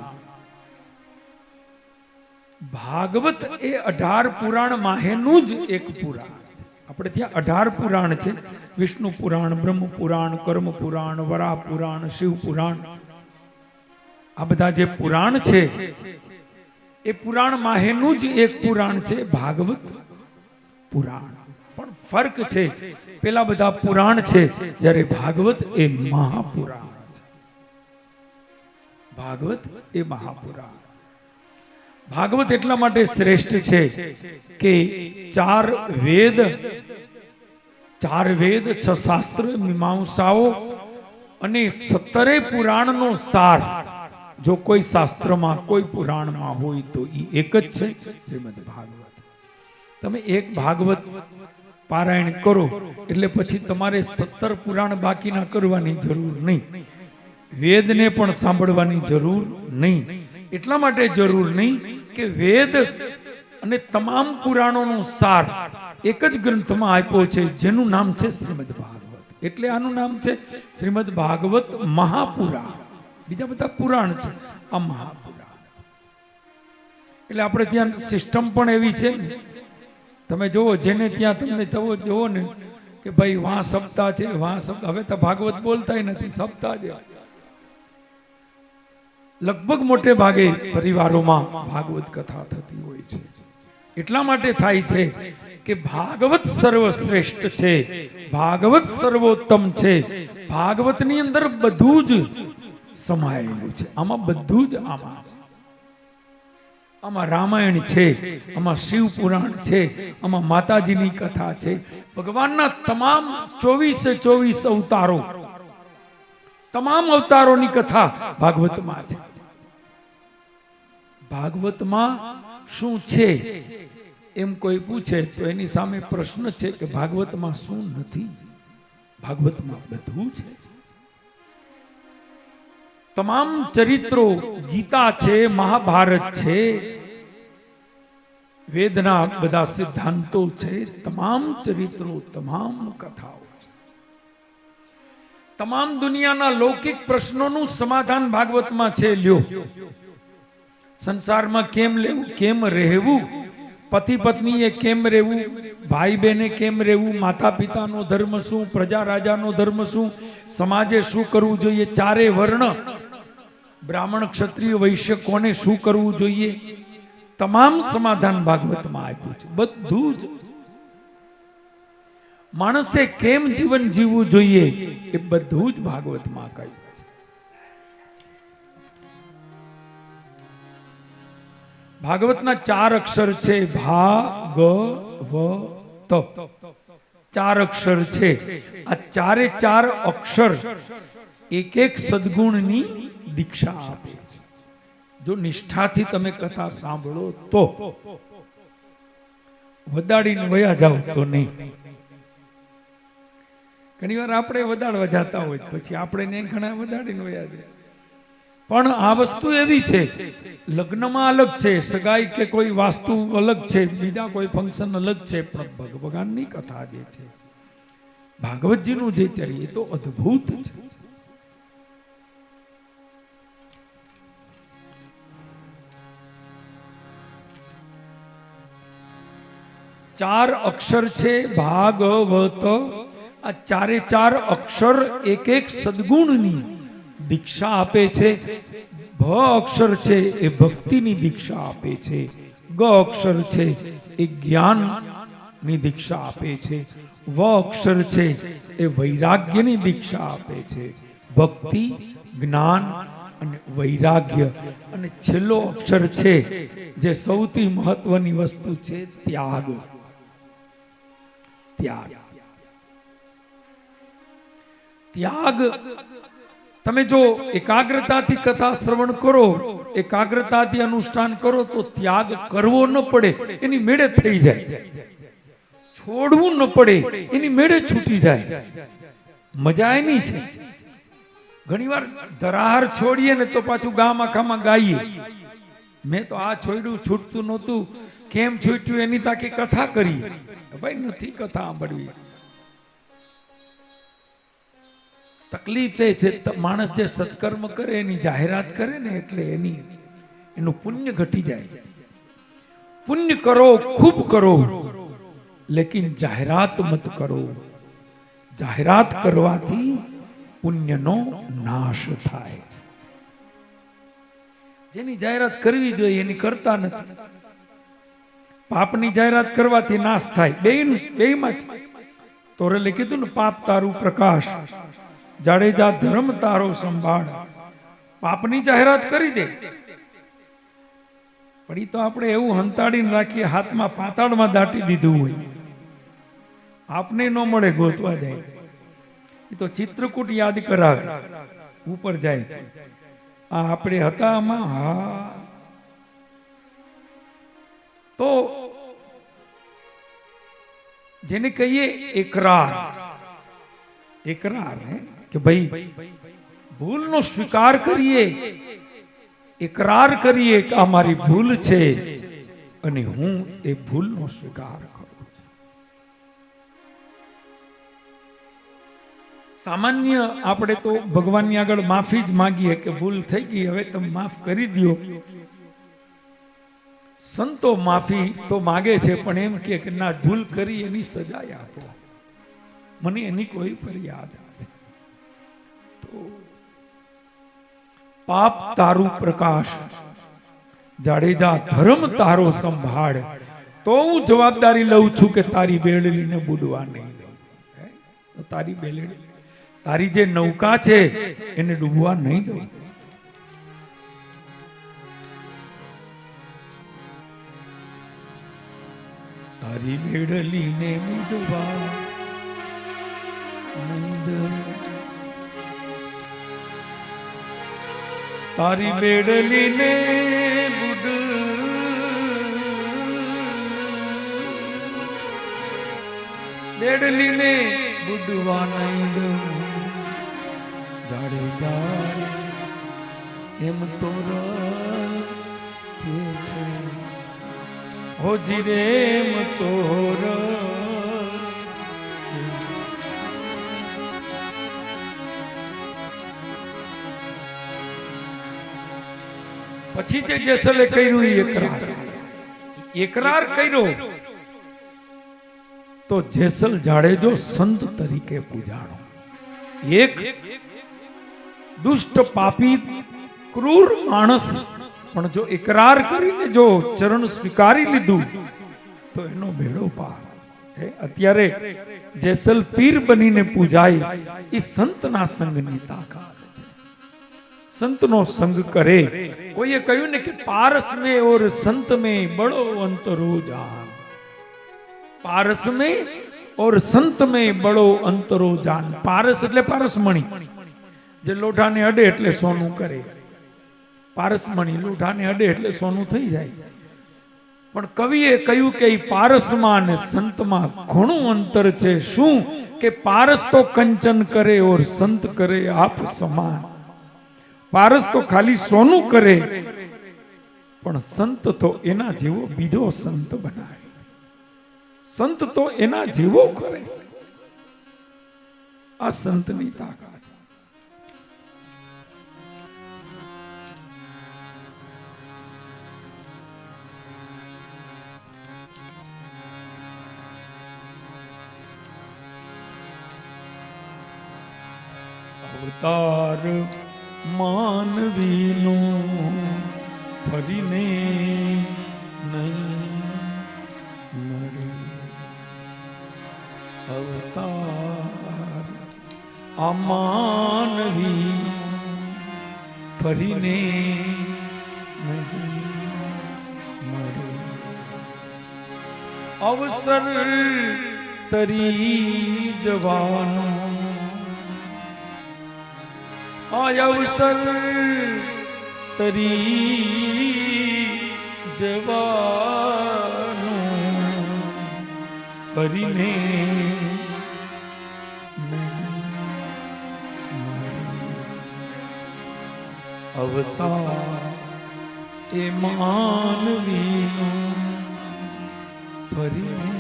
ભાગવત એ 18 પુરાણ માહેનું જ એક પુરાણ. આપણે ત્યાં 18 પુરાણ છે. વિષ્ણુ પુરાણ, બ્રહ્મ પુરાણ, કર્મ પુરાણ, વરા પુરાણ, શિવ પુરાણ. આ બધા જે પુરાણ છે એ પુરાણ માહેનું જ એક પુરાણ છે ભાગવત પુરાણ. પણ ફરક છે, પેલા બધા પુરાણ છે જ્યારે ભાગવત એ મહાપુરાણ છે. ભાગવત એ મહાપુરાણ. ભાગવત એટલા માટે શ્રેષ્ઠ છે કે 4 વેદ, 6 શાસ્ત્ર, મીમાંસાઓ અને 17 પુરાણનો સાર જો કોઈ શાસ્ત્રમાં, કોઈ પુરાણમાં હોય તો એ એક જ છે શ્રીમદ ભાગવત. તમે એક ભાગવત પારાયણ કરો એટલે પછી તમારે 17 પુરાણ બાકીના કરવાની જરૂર નહીં. વેદને પણ સાંભળવાની જરૂર નહીં. એટલા માટે જરૂર નહીં કે વેદ અને તમામ પુરાણોનો સાર એક જ ગ્રંથમાં આપ્યો છે જેનું નામ છે શ્રીમદ ભાગવત. એટલે આનું નામ છે શ્રીમદ ભાગવત મહાપુરાણ. બીજા બધા પુરાણ છે, આ મહાપુરાણ. એટલે આપણે ત્યાં સિસ્ટમ પણ એવી છે. તમે જોવો જેને ત્યાં તમને જોવો ને કે ભાઈ વાં સપ્તાહ છે, વાં સપ્તાહ. હવે તો ભાગવત બોલતાય નથી, સપ્તાહ જ. લગભગ મોટે ભાગે પરિવારોમાં ભાગવત કથા થતી હોય છે. એટલા માટે થાય છે કે ભાગવત સર્વશ્રેષ્ઠ છે, ભાગવત સર્વોત્તમ છે. ભાગવતની અંદર બધું જ સમાયેલું છે. આમાં બધું જ આમાં રામાયણ છે, આમાં શિવ પુરાણ છે, આમાં માતાજીની કથા છે. ભગવાનના તમામ 24 અવતારો, તમામ અવતારોની કથા ભાગવતમાં છે. ભાગવતમાં શું છે એમ કોઈ પૂછે તો એની સામે પ્રશ્ન છે કે ભાગવતમાં શું નથી? ભાગવતમાં બધું છે. તમામ ચરિત્રો, ગીતા છે, મહાભારત છે, વેદના બધા સિદ્ધાંતો છે, તમામ ચરિત્રો, તમામ કથાઓ છે. તમામ દુનિયાના લૌકિક પ્રશ્નોનું સમાધાન ભાગવતમાં છે. લ્યો, સંસારમાં કેમ લેવું, કેમ રહેવું, પતિ પત્નીએ કેમ રહેવું, ભાઈ બહેને કેમ રહેવું, માતા પિતાનો ધર્મ શું, પ્રજા રાજાનો ધર્મ શું, સમાજે શું કરવું જોઈએ, 4 વર્ણ, બ્રાહ્મણ, ક્ષત્રિય, વૈશ્ય કોને શું કરવું જોઈએ, તમામ સમાધાન ભાગવતમાં આપ્યું છે. બધું જ. માણસે કેમ જીવન જીવવું જોઈએ એ બધું જ ભાગવતમાં કહ્યું છે. ભાગવતના 4 અક્ષર છે. ભાગવત 4 અક્ષર છે. આ 4 અક્ષર એક સદગુણની દીક્ષા આપે છે. જો નિષ્ઠાથી તમે કથા સાંભળો તો, વદાડીને વયા જાવ તો નહીં. ઘણી વાર આપણે વદાડવા જતા હોય પછી આપણે નહીં ઘણા વદાડીને વયા જાય. પણ આ વસ્તુ એવી છે, લગ્નમાં અલગ છે, સગાઈ કે કોઈ વાસ્તુ અલગ છે, બીજા કોઈ ફંક્શન અલગ છે, પણ ભગવાનની કથા જે છે, ભાગવતજીનું જે ચરિત્ર એ તો અદ્ભુત છે. 4 અક્ષર છે ભાગવત. આ 4 અક્ષર એક સદગુણની દીક્ષા આપે છે. ભ અક્ષર છે એ ભક્તિની દીક્ષા આપે છે. ગ અક્ષર છે એ જ્ઞાનની દીક્ષા આપે છે. વ અક્ષર છે એ વૈરાગ્યની દીક્ષા આપે છે. ભક્તિ, જ્ઞાન અને વૈરાગ્ય, અને છેલ્લો અક્ષર છે જે સૌથી મહત્વની વસ્તુ છે, ત્યાગ. ત્યાગ. ત્યાગ. તમે જો એકાગ્રતાથી કથા શ્રવણ કરો, એકાગ્રતાથી અનુષ્ઠાન કરો તો ત્યાગ કરવો ન પડે, એની મેળે થઈ જાય. છોડવું ન પડે, એની મેળે છૂટી જાય. મજા એની છે. ઘણીવાર ધરાહાર છોડીએ ને તો પાછું ગામ આખામાં ગાઈએ, મેં તો આ છોડ્યું, છૂટતું નહોતું, કેમ છૂટ્યું એની તાકી કથા કરી. ભાઈ નથી કથા સાંભળવી. તકલીફ એ છે માણસ જે સત્કર્મ કરે એની જાહેરાત કરે ને એટલે એનું પુણ્ય ઘટી જાય. પુણ્ય કરો, ખૂબ કરો, લેકિન જાહેરાત મત કરો. જાહેરાત કરવાથી પુણ્યનો નાશ થાય. જેની જાહેરાત કરવી જોઈએ એની કરતા નથી. પાપની જાહેરાત કરવાથી નાશ થાય. બેયમાં છે. તોરેલે કીધું ને, પાપ તારું પ્રકાશ, જાડેજા ધર્મ તારો સંભાળ. પાપની જાહેરાત કરી દે, પણ ઈ તો આપણે એવું હંતાડીને રાખીએ, હાથમાં પાતાળમાં દાટી દીધું હોય, આપને ન મળે, ગોતવા જાય. એ તો ચિત્રકૂટ યાદ કરાવે, ઉપર જાય. આ આપણે હતા આમાં. હા, તો જેને કહીએ એકરાર. એકરાર હે કે ભાઈ ભૂલનો સ્વીકાર કરીએ, એકરાર કરીએ કે આ મારી ભૂલ છે અને હું એ ભૂલનો સ્વીકાર કરું છું. સામાન્ય આપણે તો ભગવાનની આગળ માફી જ માંગીએ કે ભૂલ થઈ ગઈ, હવે તમે માફ કરી દો. સંતો માફી તો માગે છે પણ એમ કે ના, ભૂલ કરી એની સજા આપો, મને એની કોઈ ફરિયાદ નથી. તો પાપ તારું પ્રકાશ, જાડેજા ધર્મ તારો સંભાળ. તો હું જવાબદારી લઉં છું કે તારી બેલડીને બુડવા નહીં દઉં. તારી બેલડી, તારી જે નૌકા છે એને ડૂબવા નહીં દઉં. તારી બેડલીને બુડવા નહીં દઉં. તારી બેડલીને બેડલીને બુડવા નહીં દઉં. જાડેજા એમ તો રાખે છે, હો જીરે એમ તો પછી જે જેસલે કર્યું એકરાર. એકરાર કર્યો તો જેસલ જાડેજો સંત તરીકે પૂજાણો. એક દુષ્ટ પાપી ક્રૂર માણસ પણ જો એકરાર કરીને જો ચરણ સ્વીકારી લીધું તો એનો ભેડો પાર. અત્યારે જેસલ પીર બનીને પૂજાય એ સંતના સંગની તાકાત. સંતનો સંગ કરે. કોઈએ કહ્યું ને કે પારસ में और संत में बड़ो अंतरो जान. પારસ में और संत में बड़ो अंतरो जान. પારસ એટલે પારસમણી, જે લોઢાને અડે એટલે સોનું કરે. પારસમણી લોઢાને અડે એટલે સોનું થઈ જાય. પણ કવિએ કહ્યું કે પારસમાં અને સંતમાં ઘણું અંતર છે. શું કે પારસ તો કંચન કરે और સંત કરે આપ સમાન. પારસ તો ખાલી સોનું કરે પણ સંત તો એના જેવો બીજો સંત બનાવે. સંત તો એના જેવો કરે. આ સંતની તાકાત. અવતાર માનવીનો ફરીને નહીં મળે. અવતાર આ માનવી ફરીને નહીં મળે. અવસર તરી જવાનો અવસર તરી જવાનું ફરીને અવતાર એ માનવીનું ફરીને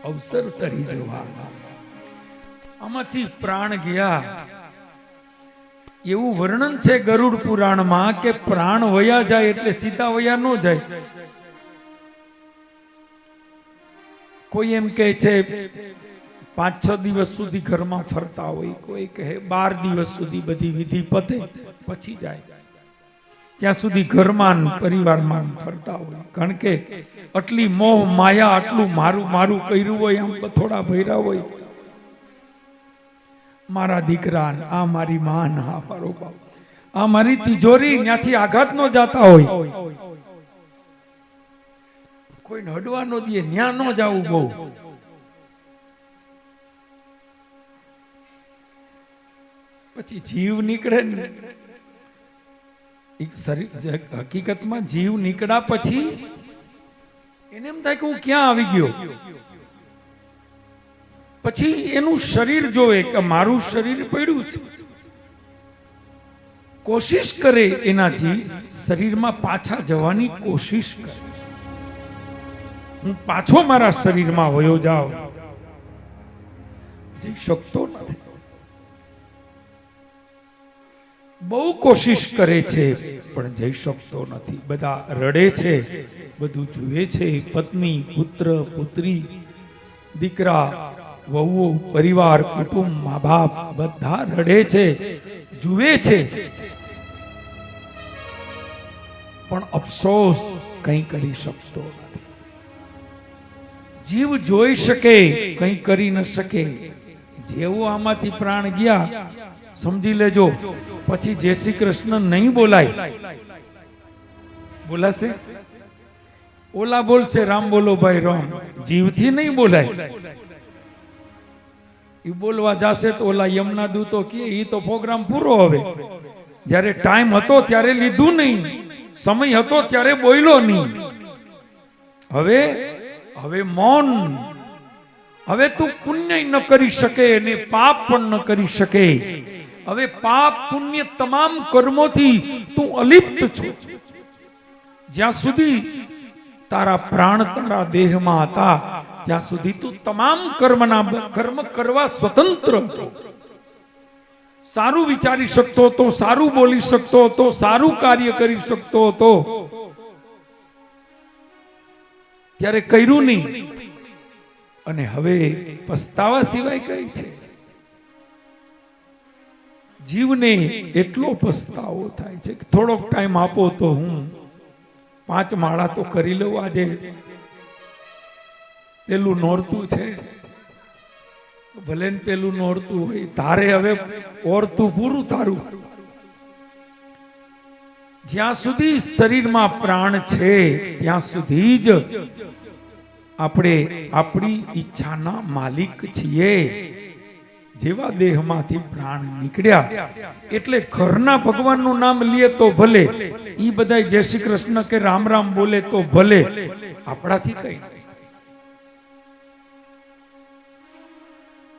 અવસર તરી જવા. આમાંથી પ્રાણ ગયા એવું વર્ણન છે ગરુડ પુરાણમાં કે પ્રાણ વયા જાય એટલે સીધા વયા ન જાય. કોઈ એમ કહે છે 5-6 દિવસ સુધી ઘરમાં ફરતા હોય, કોઈ કહે 12 દિવસ સુધી બધી વિધિ પતે પછી જાય. ત્યાં સુધી ઘરમાં પરિવારમાં ફરતા હોય. કારણ કે આટલી મોહ માયા આટલું મારું મારું કર્યું હોય, આમ થોડા ભર્યા હોય, મારા દીકરા, આ મારી માન, આ મારો બાપ, આ મારી તિજોરી, ત્યાંથી આઘાત ન જાતા હોય. કોઈને હડવા ન દે, ન્યા ન જાવું બહુ. પછી જીવ નીકળે ને, હકીકતમાં જીવ નીકળ્યા પછી એને એમ થાય કે હું ક્યાં આવી ગયો. પછી એનું શરીર જોવે કે મારું શરીર પડ્યું છે, કોશિશ કરે એના શરીરમાં પાછા જવાની કોશિશ કરે. હું પાછો મારા શરીરમાં વયો જાઉં, જઈ શકતો નથી. બહુ કોશિશ કરે છે પણ જઈ શકતો નથી. બધા રડે છે, બધું જુએ છે, પત્ની, પુત્ર, પુત્રી, દીકરા, વહુ, પરિવાર, કુટુંબ, મા બાપ બધા રડે છે, જુએ છે, પણ અફસોસ કંઈ કરી શકતો નથી. જીવ જોઈ શકે, કંઈ કરી ન શકે. જેવો આમાંથી પ્રાણ ગયા સમજી લેજો, પછી જય શ્રી કૃષ્ણ નહીં બોલાય. બોલાશે? ઓલા બોલશે રામ બોલો ભાઈ રામ, જીવથી નહીં બોલાય. એ બોલવા જશે તો ઓલા યમના દૂતો કે એ તો પ્રોગ્રામ પૂરો. હવે જ્યારે ટાઈમ હતો ત્યારે લીધું નહીં, સમય હતો ત્યારે બોલ્યો નહીં. હવે મૌન. હવે તું પુણ્ય ન કરી શકે અને પાપ પણ ન કરી શકે. હવે પાપ પુણ્ય તમામ કર્મોથી તું અલિપ્ત છો. જ્યાં સુધી તારા પ્રાણ તારા દેહમાં હતા ત્યાં સુધી તું તમામ કર્મ કરવા સ્વતંત્ર હતો. સારું વિચારી શકતો હતો, સારું બોલી શકતો હતો, સારું કાર્ય કરી શકતો હતો. ત્યારે કર્યું નહીં. અને હવે પસ્તાવા સિવાય કઈ છે? જીવને એટલો પસ્તાવો થાય છે કે થોડોક ટાઈમ આપો તો હું 5 માળા તો કરી લઉં. આજે પેલું નોરતું છે, ભલે ને પેલું નોરતું હોય, તારે હવે ઓરતું પૂરું તારું. જ્યાં સુધી શરીરમાં પ્રાણ છે ત્યાં સુધી જ આપણે આપણી ઈચ્છાના માલિક છીએ. જેવા દેહમાંથી પ્રાણ નીકળ્યા એટલે ઘરના ભગવાનનું નામ લઈએ તો ભલે, ઈ બધા જય શ્રી કૃષ્ણ કે રામ રામ બોલે તો ભલે, આપણાથી કઈ.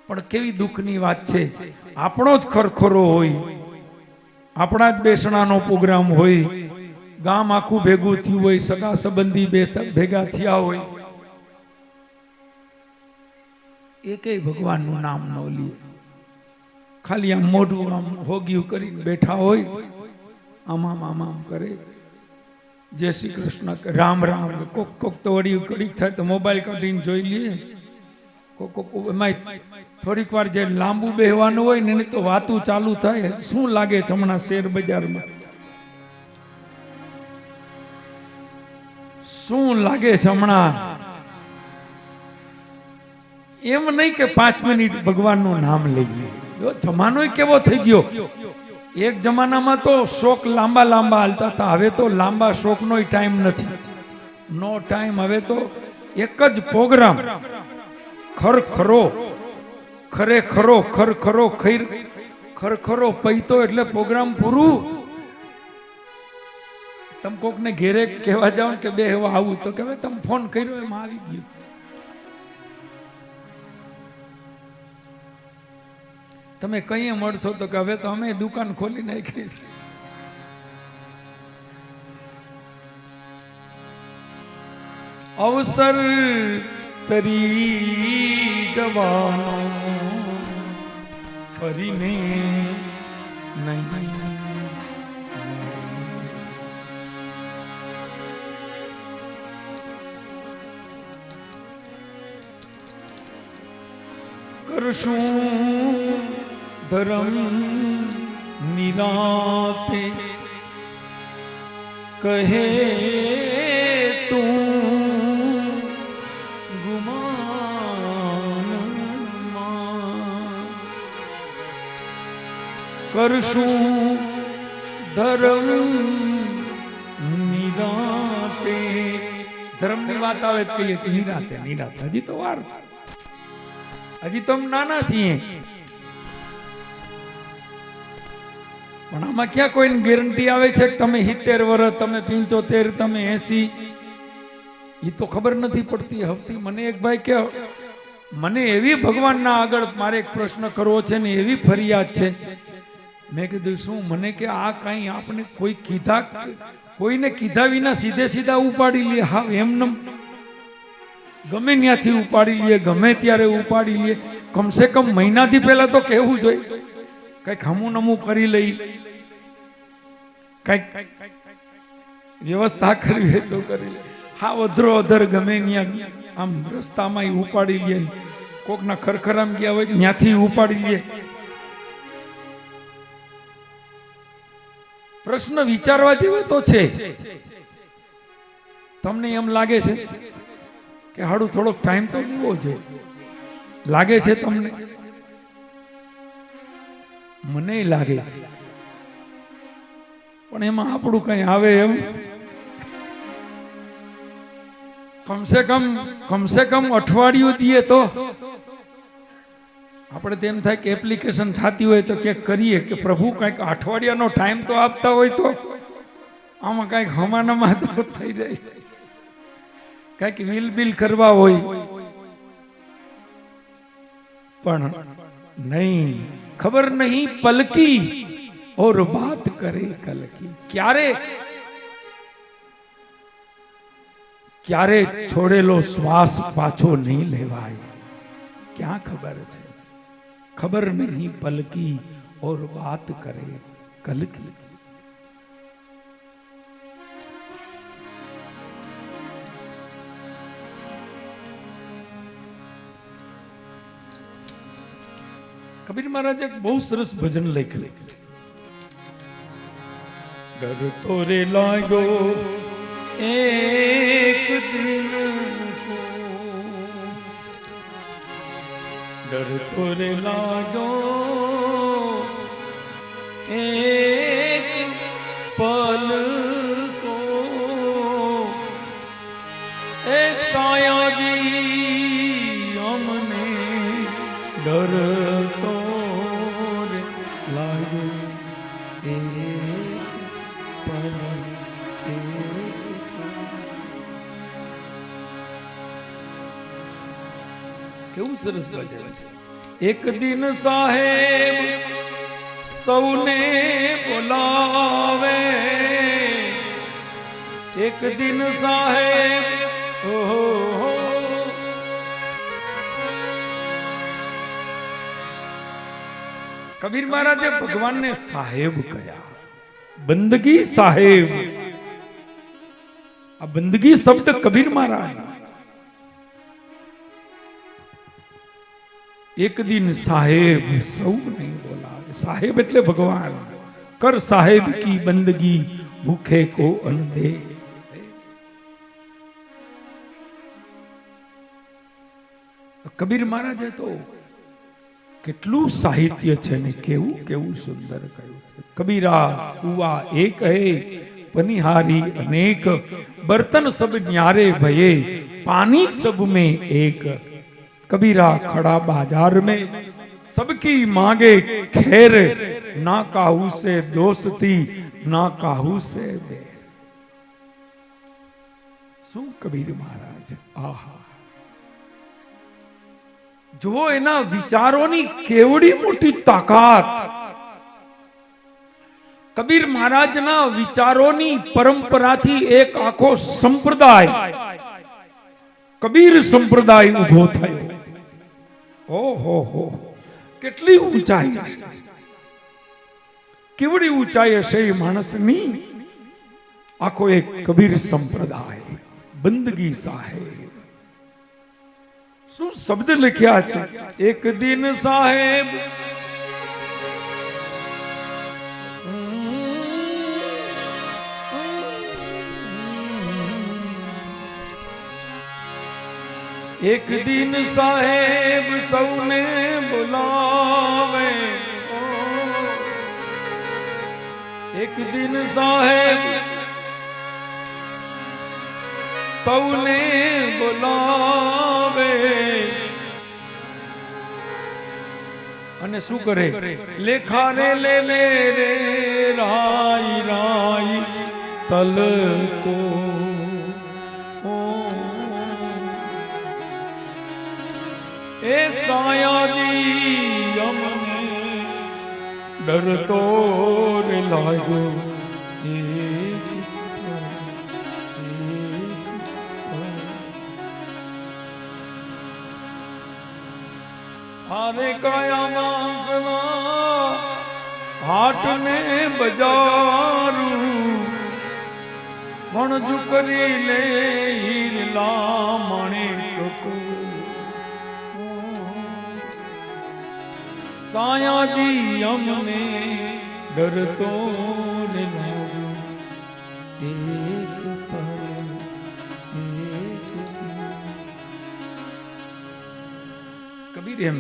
પણ કેવી દુઃખની વાત છે, આપણો જ ખરખરો હોય, આપણા જ બેસણાનો પ્રોગ્રામ હોય, ગામ આખું ભેગું થયું હોય, સગા સંબંધી ભેગા થયા હોય, એકેય ભગવાનનું નામ ન લે. ખાલી આમ મોઢું આમ હોગ્યું કરીને બેઠા હોય, આમ કરે, જય શ્રી કૃષ્ણ રામ રામ. કોક તો વળી કડીક થાય તો મોબાઈલ કાઢીને જોઈ લઈએ. કોક એમાં થોડીક વાર જે લાંબુ બેહવાનું હોય ને એની તો વાતું ચાલુ થાય. શું લાગે છે હમણાં શેર બજારમાં, શું લાગે છે હમણાં? એમ નહીં કે 5 મિનિટ ભગવાનનું નામ લઈએ. જો જમાનો કેવો થઈ ગયો. એક જમાનામાં તો શોક લાંબા લાંબા હાલતા હતા, હવે તો લાંબા શોકનો ટાઈમ નથી. નો ટાઈમ. હવે તો એક જ પ્રોગ્રામ, ખરખરો ખરેખરો ખરખરો ખરખરો પૈતો એટલે પ્રોગ્રામ પૂરું. તમે કોક ને ઘેરે કહેવા જાઓ કે બે એવા આવું તો કે હવે તમે ફોન કર્યો એમાં આવી ગયું. તમે કઈ મળશો તો કે હવે તો અમે દુકાન ખોલી નાખી છે. અવસર તરી જવાનો ફરીને નહીં. કરશું ધર્મ નિરાતે કહે તું ગુમાનમાં. કરશું ધર્મ નિરાતે. ધર્મની વાત આવે તો કહીએ કે નિરાતે નિરાતે. હજી તો વાર છે, હજી તો નાના છીએ. પણ આમાં ક્યાં કોઈને ગેરંટી આવે છે કે તમે 70 વર્ષ, તમે 75, તમે 80? એ તો ખબર નથી પડતી. હવતી મને એક ભાઈ કે મને એવી ભગવાનના આગળ મારે એક પ્રશ્ન કરવો છે ને એવી ફરિયાદ છે. મેં કીધું શું? મને કે આ કઈ આપણે કોઈ કીધા, કોઈને કીધા વિના સીધે સીધા ઉપાડી લે. હા, એમને ગમે ત્યાંથી ઉપાડી લઈએ, ગમે ત્યારે ઉપાડી લઈએ. કમસે કમ મહિનાથી પહેલા તો કહેવું જોઈએ, કઈક હમું નમું કરી લઈ, કઈક વ્યવસ્થા કરવી હોય તો કરી લે. હા, અધરો અધર ગમે ત્યાં આમ રસ્તામાં ઉપાડી લઈએ, કોકના ખરખરામ ગયા હોય ત્યાંથી ઉપાડી લઈએ. પ્રશ્ન વિચારવા જેવો તો છે. તમને એમ લાગે છે કે હાડું થોડોક ટાઈમ તો દેવો જોઈએ? લાગે છે તમને? મને લાગે, પણ એમાં આપણું કઈ આવે એમ? કમસે કમ અઠવાડિયું દઈએ તો આપણે તેમ થાય કે એપ્લિકેશન થતી હોય તો ક્યાંક કરીએ કે પ્રભુ કંઈક અઠવાડિયાનો ટાઈમ તો આપતા હોય તો આમાં કંઈક હમાનામાં તો થઈ જાય. કંઈક વિલ બિલ કરવા હોય પણ નહીં. ખબર નહીં પલકી ઓર બાત કરે કલકી. ક્યારે છોડેલો શ્વાસ પાછો નહીં લેવાય. ક્યાં ખબર છે? ખબર નહીં પલકી ઓર બાત કરે કલકી. કબીર મહારાજ એક બહુ સરસ ભજન લખ્યું. ડર તો રે લાગ્યો એક દિન કો, ડર તો રે લાગ્યો એક પલ કો, એ સાયાજી અમને ડર તો રે લાગ્યો એક પલ. કેવું સરસ ભજન છે. એક દિન સાહેબ સૌને બોલાવે, એક દિન સાહેબ ઓહો. કબીર મહારાજે ભગવાનને સાહેબ કહ્યા. બંદગી સાહેબ, આ બંદગી શબ્દ કબીર મહારાજ. એક દિન સાહેબ સૌ નહીં બોલાવે. સાહેબ એટલે ભગવાન. કર સાહેબ કી બંદગી ભૂખે કો અન્ન દે. કબીર મહારાજે તો કેટલું સાહિત્ય છે ને કેવું કેવું સુંદર કહ્યું છે. કબીરા કુવા એક હે પનિહારી અનેક, બર્તન સબ ન્યારે ભये पानी सब में एक. कबीरा खड़ा बाजार में सबकी मांगे खैर, ना काहू से दोस्ती ना काहू से बैर. શું કબીર મહારાજ, આહા, જો એના વિચારોની કેવડી મોટી તાકાત. કબીર મહારાજના વિચારોની પરંપરાથી એક આખો સંપ્રદાય કબીર સંપ્રદાય ઉભો થયો. ઓહો હો, કેટલી ઊંચાઈ, કેવડી ઊંચાઈ હશે એ માણસની. આખો એક કબીર સંપ્રદાય, બંદગી સાહેબ. શું શબ્દ લખ્યા છે. એક દિન સાહેબ एक दिन साहेब सौने बुलावे, एक दिन साहेब सौने बुलावे. અને શું કરે, લેખા રે લે લે રે રાઈ રાઈ તલ કો. ए साया जी अमने डर तो लागो, आरे काया मांसना हाट ने बजारू, वणजू करी ले हीरला मणे को. साया जी हमने डर तो लागो, एक पल एक. કબીર એમ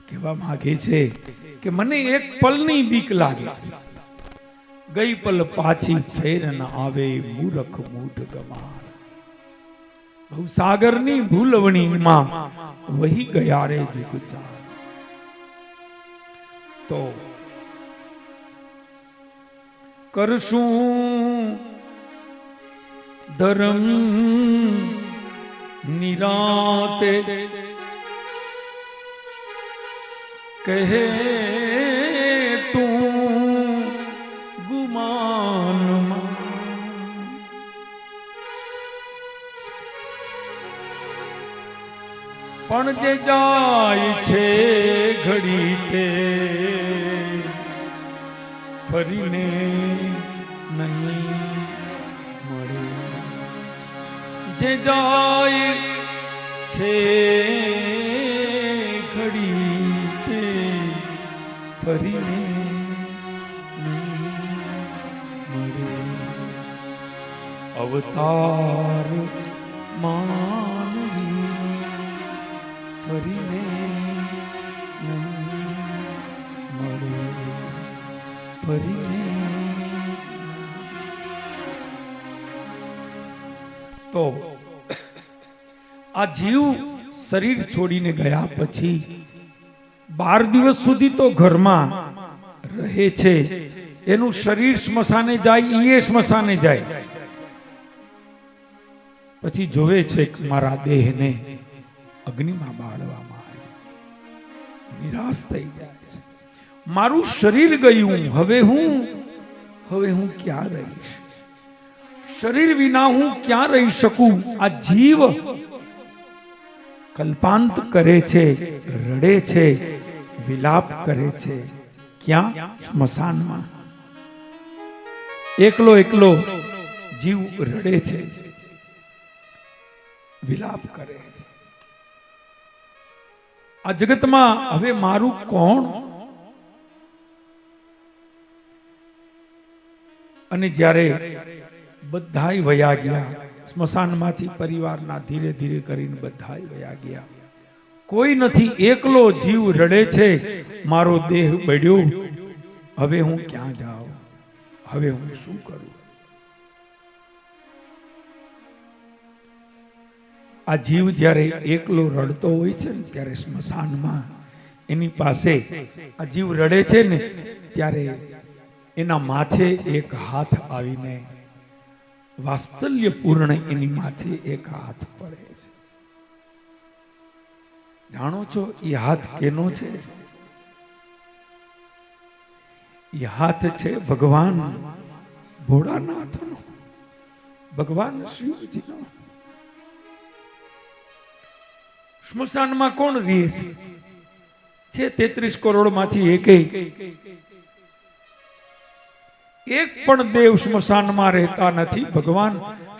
કહેવા માંગે છે કે મને એક પલની બીક લાગે, ગઈ પલ પાછી ફેર ન આવે, મૂરખ મૂઢ ગમાર. બહુ સાગરની ભૂલવણીમાં વહી ગયા રે જુગ ચાર. તો કરશું ધર્મ નિરાતે, કહે તું ગુમાનમાં. પણ જે જાય છે ઘડી તે ફરીને નહીં મળે. જે જાય છે ઘડી તે ફરીને નહીં મળે. અવતાર માનવી ફરીને નહીં મળે, ફરીને. તો આ જીવ શરીર છોડીને ગયા પછી 12 દિવસ સુધી તો ઘરમાં રહે છે. એનું શરીર સ્મશાને જાય, એ સ્મશાને જાય. પછી જોવે છે કે મારા દેહને અગ્નિમાં બાળવામાં આવ્યો. નિરાશ થઈ જાય છે. મારું શરીર ગયું, હવે હું ક્યાં રહીશ? શરીર વિના હું ક્યાં રહી શકું? આ જીવ કલ્પાંત કરે છે, રડે છે, વિલાપ કરે છે. ક્યાં? સ્મશાનમાં. એકલો એકલો જીવ રડે છે, વિલાપ કરે છે. આ જગતમાં હવે મારું કોણ? અને જ્યારે બધાય વયા ગયા સ્મશાનમાંથી, પરિવારના ધીરે ધીરે કરીને બધાય વયા ગયા. કોઈ નથી, એકલો જીવ રડે છે, મારો દેહ બળ્યો, હવે હું ક્યાં જાઉં, હવે હું શું કરું? આ જીવ જ્યારે એકલો રડતો હોય છે ને ત્યારે સ્મશાનમાં એની પાસે આ જીવ રડે છે ને ત્યારે એના માથે એક હાથ આવીને વાત્સલ્યપૂર્ણ એની માથે એક હાથ પડે છે. જાણો છો એ હાથ કેનો છે? એ હાથ છે ભગવાન ભોળાનાથનો, ભગવાન શિવજીનો. સ્મશાનમાં કોણ રહે છે? 33 કરોડ માંથી એક પણ દેવ સ્મશાનમાં રહેતા નથી, ભગવાન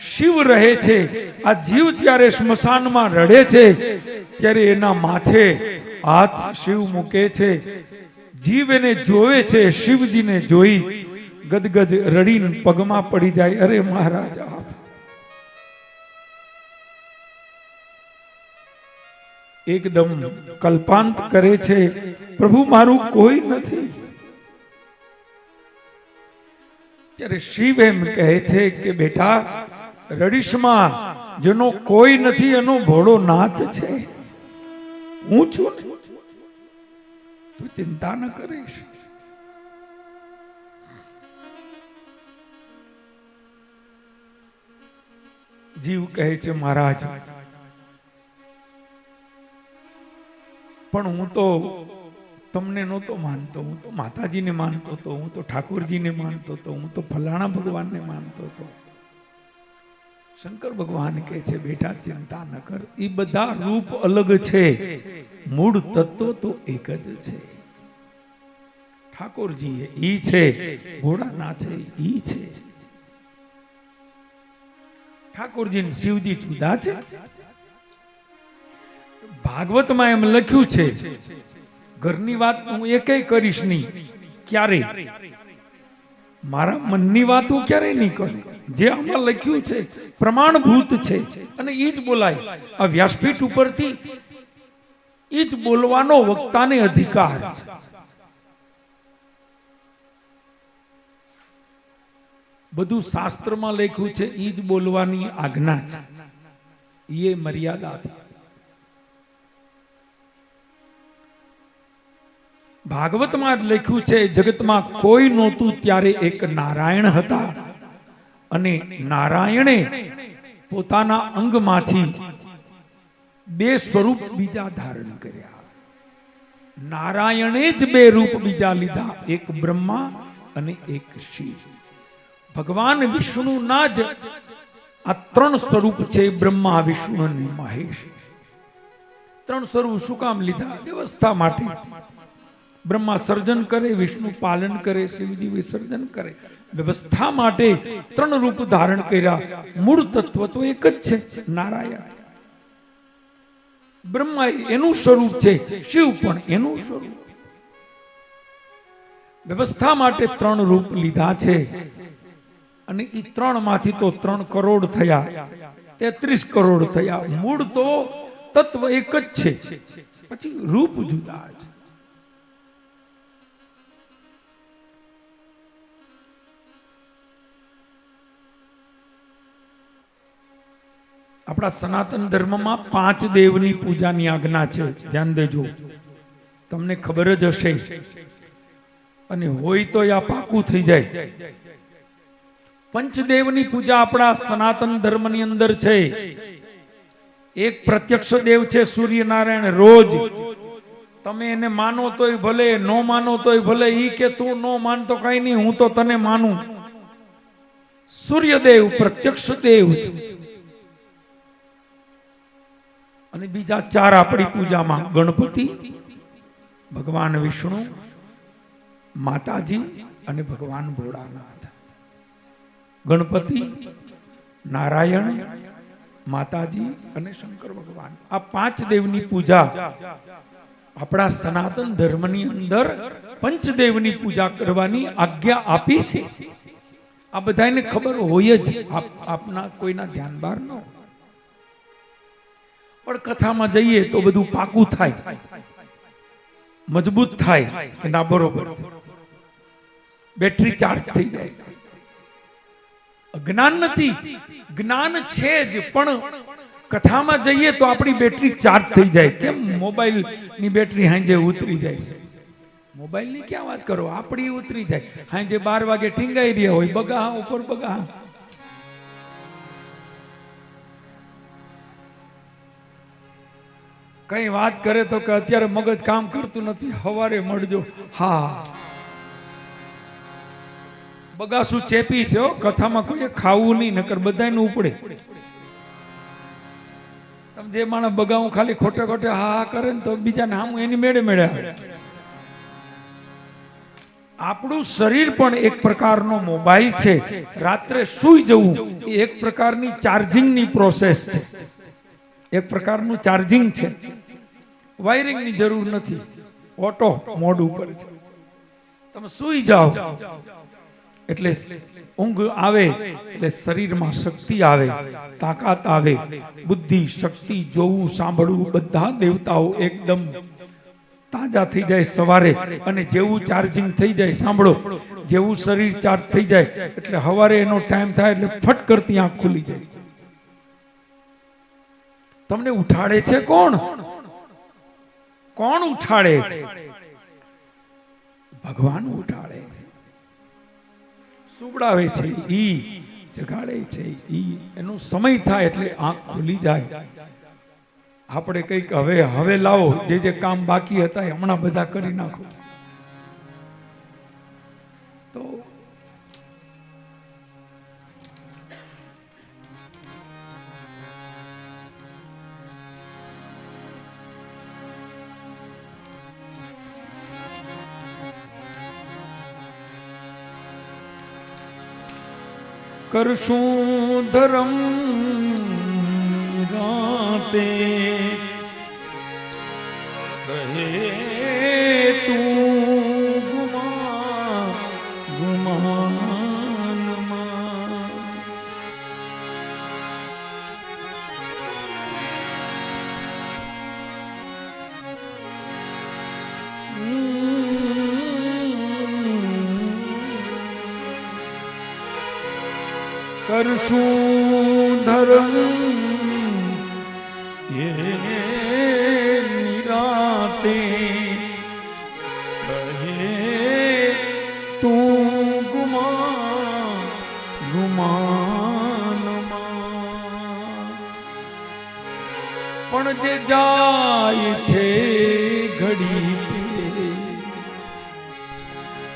શિવ રહે છે. આ જીવ જ્યારે સ્મશાનમાં રડે છે ત્યારે એના માથે હાથ શિવ મૂકે છે. જીવ એને જોવે છે, શિવજીને જોઈ ગદગદ રડીને પગમાં પડી જાય, અરે મહારાજ આપ. એકદમ કલ્પાંત કરે છે, પ્રભુ મારું કોઈ નથી. ત્યારે શિવ એમ કહે છે કે બેટા રડીશમાં, જેનો કોઈ નથી એનો ભોળો નાથ છે, હું છું, તું ચિંતા ન કરીશ. જીવ કહે છે મહારાજ પણ હું તો તમને નહોતો માનતો, હું તો માતાજીને માનતો હતો, હું તો ઠાકોરજીને માનતો હતો, હું તો ફલાણા ભગવાનને માનતો હતો. શંકર ભગવાન કહે છે બેટા ચિંતા ન કર, એ બધા રૂપ અલગ છે, મૂળ તત્વ તો એક જ છે. ઠાકોરજી ઈ છે, ભોળાનાથ ઈ છે. ઠાકોરજી ને શિવજી જુદા છે. ભાગવતમાં એમ લખ્યું છે, ઘરની વાત હું એકેય કરીશ નહીં, ક્યારે મારા મનની વાત હું ક્યારેય નહીં કરું. જે આમાં લખ્યું છે પ્રમાણભૂત છે અને એ જ બોલાય. આ વ્યાસપીઠ ઉપરથી એ જ બોલવાનો વક્તાને અધિકાર છે. બધું શાસ્ત્રમાં લખ્યું છે, એ જ બોલવાની આજ્ઞા છે, એ મર્યાદા છે. ભાગવતમાં લખ્યું છે જગતમાં કોઈ નહોતું ત્યારે એક નારાયણ હતા અને નારાયણે પોતાના અંગમાંથી 2 સ્વરૂપ બીજા ધારણ કર્યા. નારાયણે જ 2 રૂપ બીજા લીધા, એક બ્રહ્મા અને એક શિવ. ભગવાન વિષ્ણુના જ આ 3 સ્વરૂપ છે, બ્રહ્મા વિષ્ણુ અને મહેશ. 3 સ્વરૂપ શું કામ લીધા? વ્યવસ્થા માટે. બ્રહ્મા સર્જન કરે, વિષ્ણુ પાલન કરે, શિવજી વિસર્જન કરે. વ્યવસ્થા માટે 3 રૂપ ધારણ કર્યા. મૂળ તત્વ તો એક જ છે, નારાયણ. બ્રહ્મા એનું સ્વરૂપ છે, શિવ પણ એનું સ્વરૂપ. વ્યવસ્થા માટે 3 રૂપ લીધા છે અને એ 3 માંથી તો 3 કરોડ થયા, 33 કરોડ થયા. મૂળ તો તત્વ એક જ છે, પછી રૂપ જુદા છે. આપણા સનાતન ધર્મમાં 5 દેવની પૂજાની આજ્ઞા છે. ધ્યાન દેજો, તમને ખબર જ હશે અને હોય તો આ પાકું થઈ જાય. પંચદેવની પૂજા આપણા સનાતન ધર્મની અંદર છે. એક પ્રત્યક્ષ દેવ છે સૂર્યનારાયણ. રોજ તમે એને માનો તોય ભલે, નો માનો તોય ભલે. ઈ કે તું નો માનતો કઈ નહીં, હું તો તને માનું. સૂર્યદેવ પ્રત્યક્ષ દેવ છે. અને બીજા 4 આપણી પૂજામાં ગણપતિ, ભગવાન વિષ્ણુ, માતાજી અને ભગવાન ભોળાનાથ. ગણપતિ, નારાયણ, માતાજી અને શંકર ભગવાન, આ 5 દેવની પૂજા આપણા સનાતન ધર્મની અંદર પંચદેવની પૂજા કરવાની આજ્ઞા આપી છે. આ બધાને ખબર હોય જ, આપના કોઈના ધ્યાન બહાર ન હોય. પણ કથામાં જઈએ તો બધું પાકું થાય, મજબૂત થાય કે ના બરોબર, બેટરી ચાર્જ થઈ જાય. જ્ઞાન નથી, જ્ઞાન છે જ, પણ કથામાં જઈએ તો આપણી બેટરી ચાર્જ થઈ જાય. કેમ મોબાઈલ ની બેટરી હાંજે ઉતરી જાય છે? મોબાઈલ ની ક્યાં વાત કરો, આપણી ઉતરી જાય. હાંજે 12 વાગે ટીંગાઈ રહ્યા હોય, બગા ઉપર બગા. કઈ વાત કરે તો કે અત્યારે મગજ કામ કરતું નથી, હવારે મળજો. હા, બગાસું ચેપી છે. કથામાં કોઈ ખાવું નહીં, નકર બધાયનું ઉપડે. તમે જે માણસ બગાવું ખાલી ખોટે ખોટે હા કરે ને તો બીજાને હામું એની મેળે મેળે આવે. આપણું શરીર પણ એક પ્રકારનો મોબાઈલ છે. રાત્રે સૂઈ જવું એ એક પ્રકારની ચાર્જિંગની પ્રોસેસ છે, એક પ્રકારનું ચાર્જિંગ છે. વાયરિંગની જરૂર નથી, ઓટો મોડ ઉપર છે. તમે સૂઈ જાઓ એટલે ઊંઘ આવે એટલે શરીરમાં શક્તિ આવે, તાકાત આવે, બુદ્ધિ, શક્તિ, જોવું, સાંભળવું, બધા દેવતાઓ એકદમ તાજા થઈ જાય સવારે. અને જેવું ચાર્જિંગ થઈ જાય, સાંભળો, જેવું શરીર ચાર્જ થઈ જાય એટલે સવારે એનો ટાઈમ થાય એટલે ફટ કરતી આંખ ખુલી જાય. તમને ઉઠાડે છે કોણ? કોણ ઉઠાડે છે? ભગવાન ઉઠાડે છે, સુવડાવે છે, ઈ જગાડે છે. ઈ એનો સમય થાય એટલે આંખ ખુલી જાય. આપણે કઈક હવે લાવો, જે કામ બાકી હતા એ હમણાં બધા કરી નાખો. તો કરશું ધર્મ રાતે કહે તું ગુમાનમાં. કરશું ધર્મ એ નિરાતે કહે તું ગુમાનમાં. પણ જે જાય છે ઘડી તે,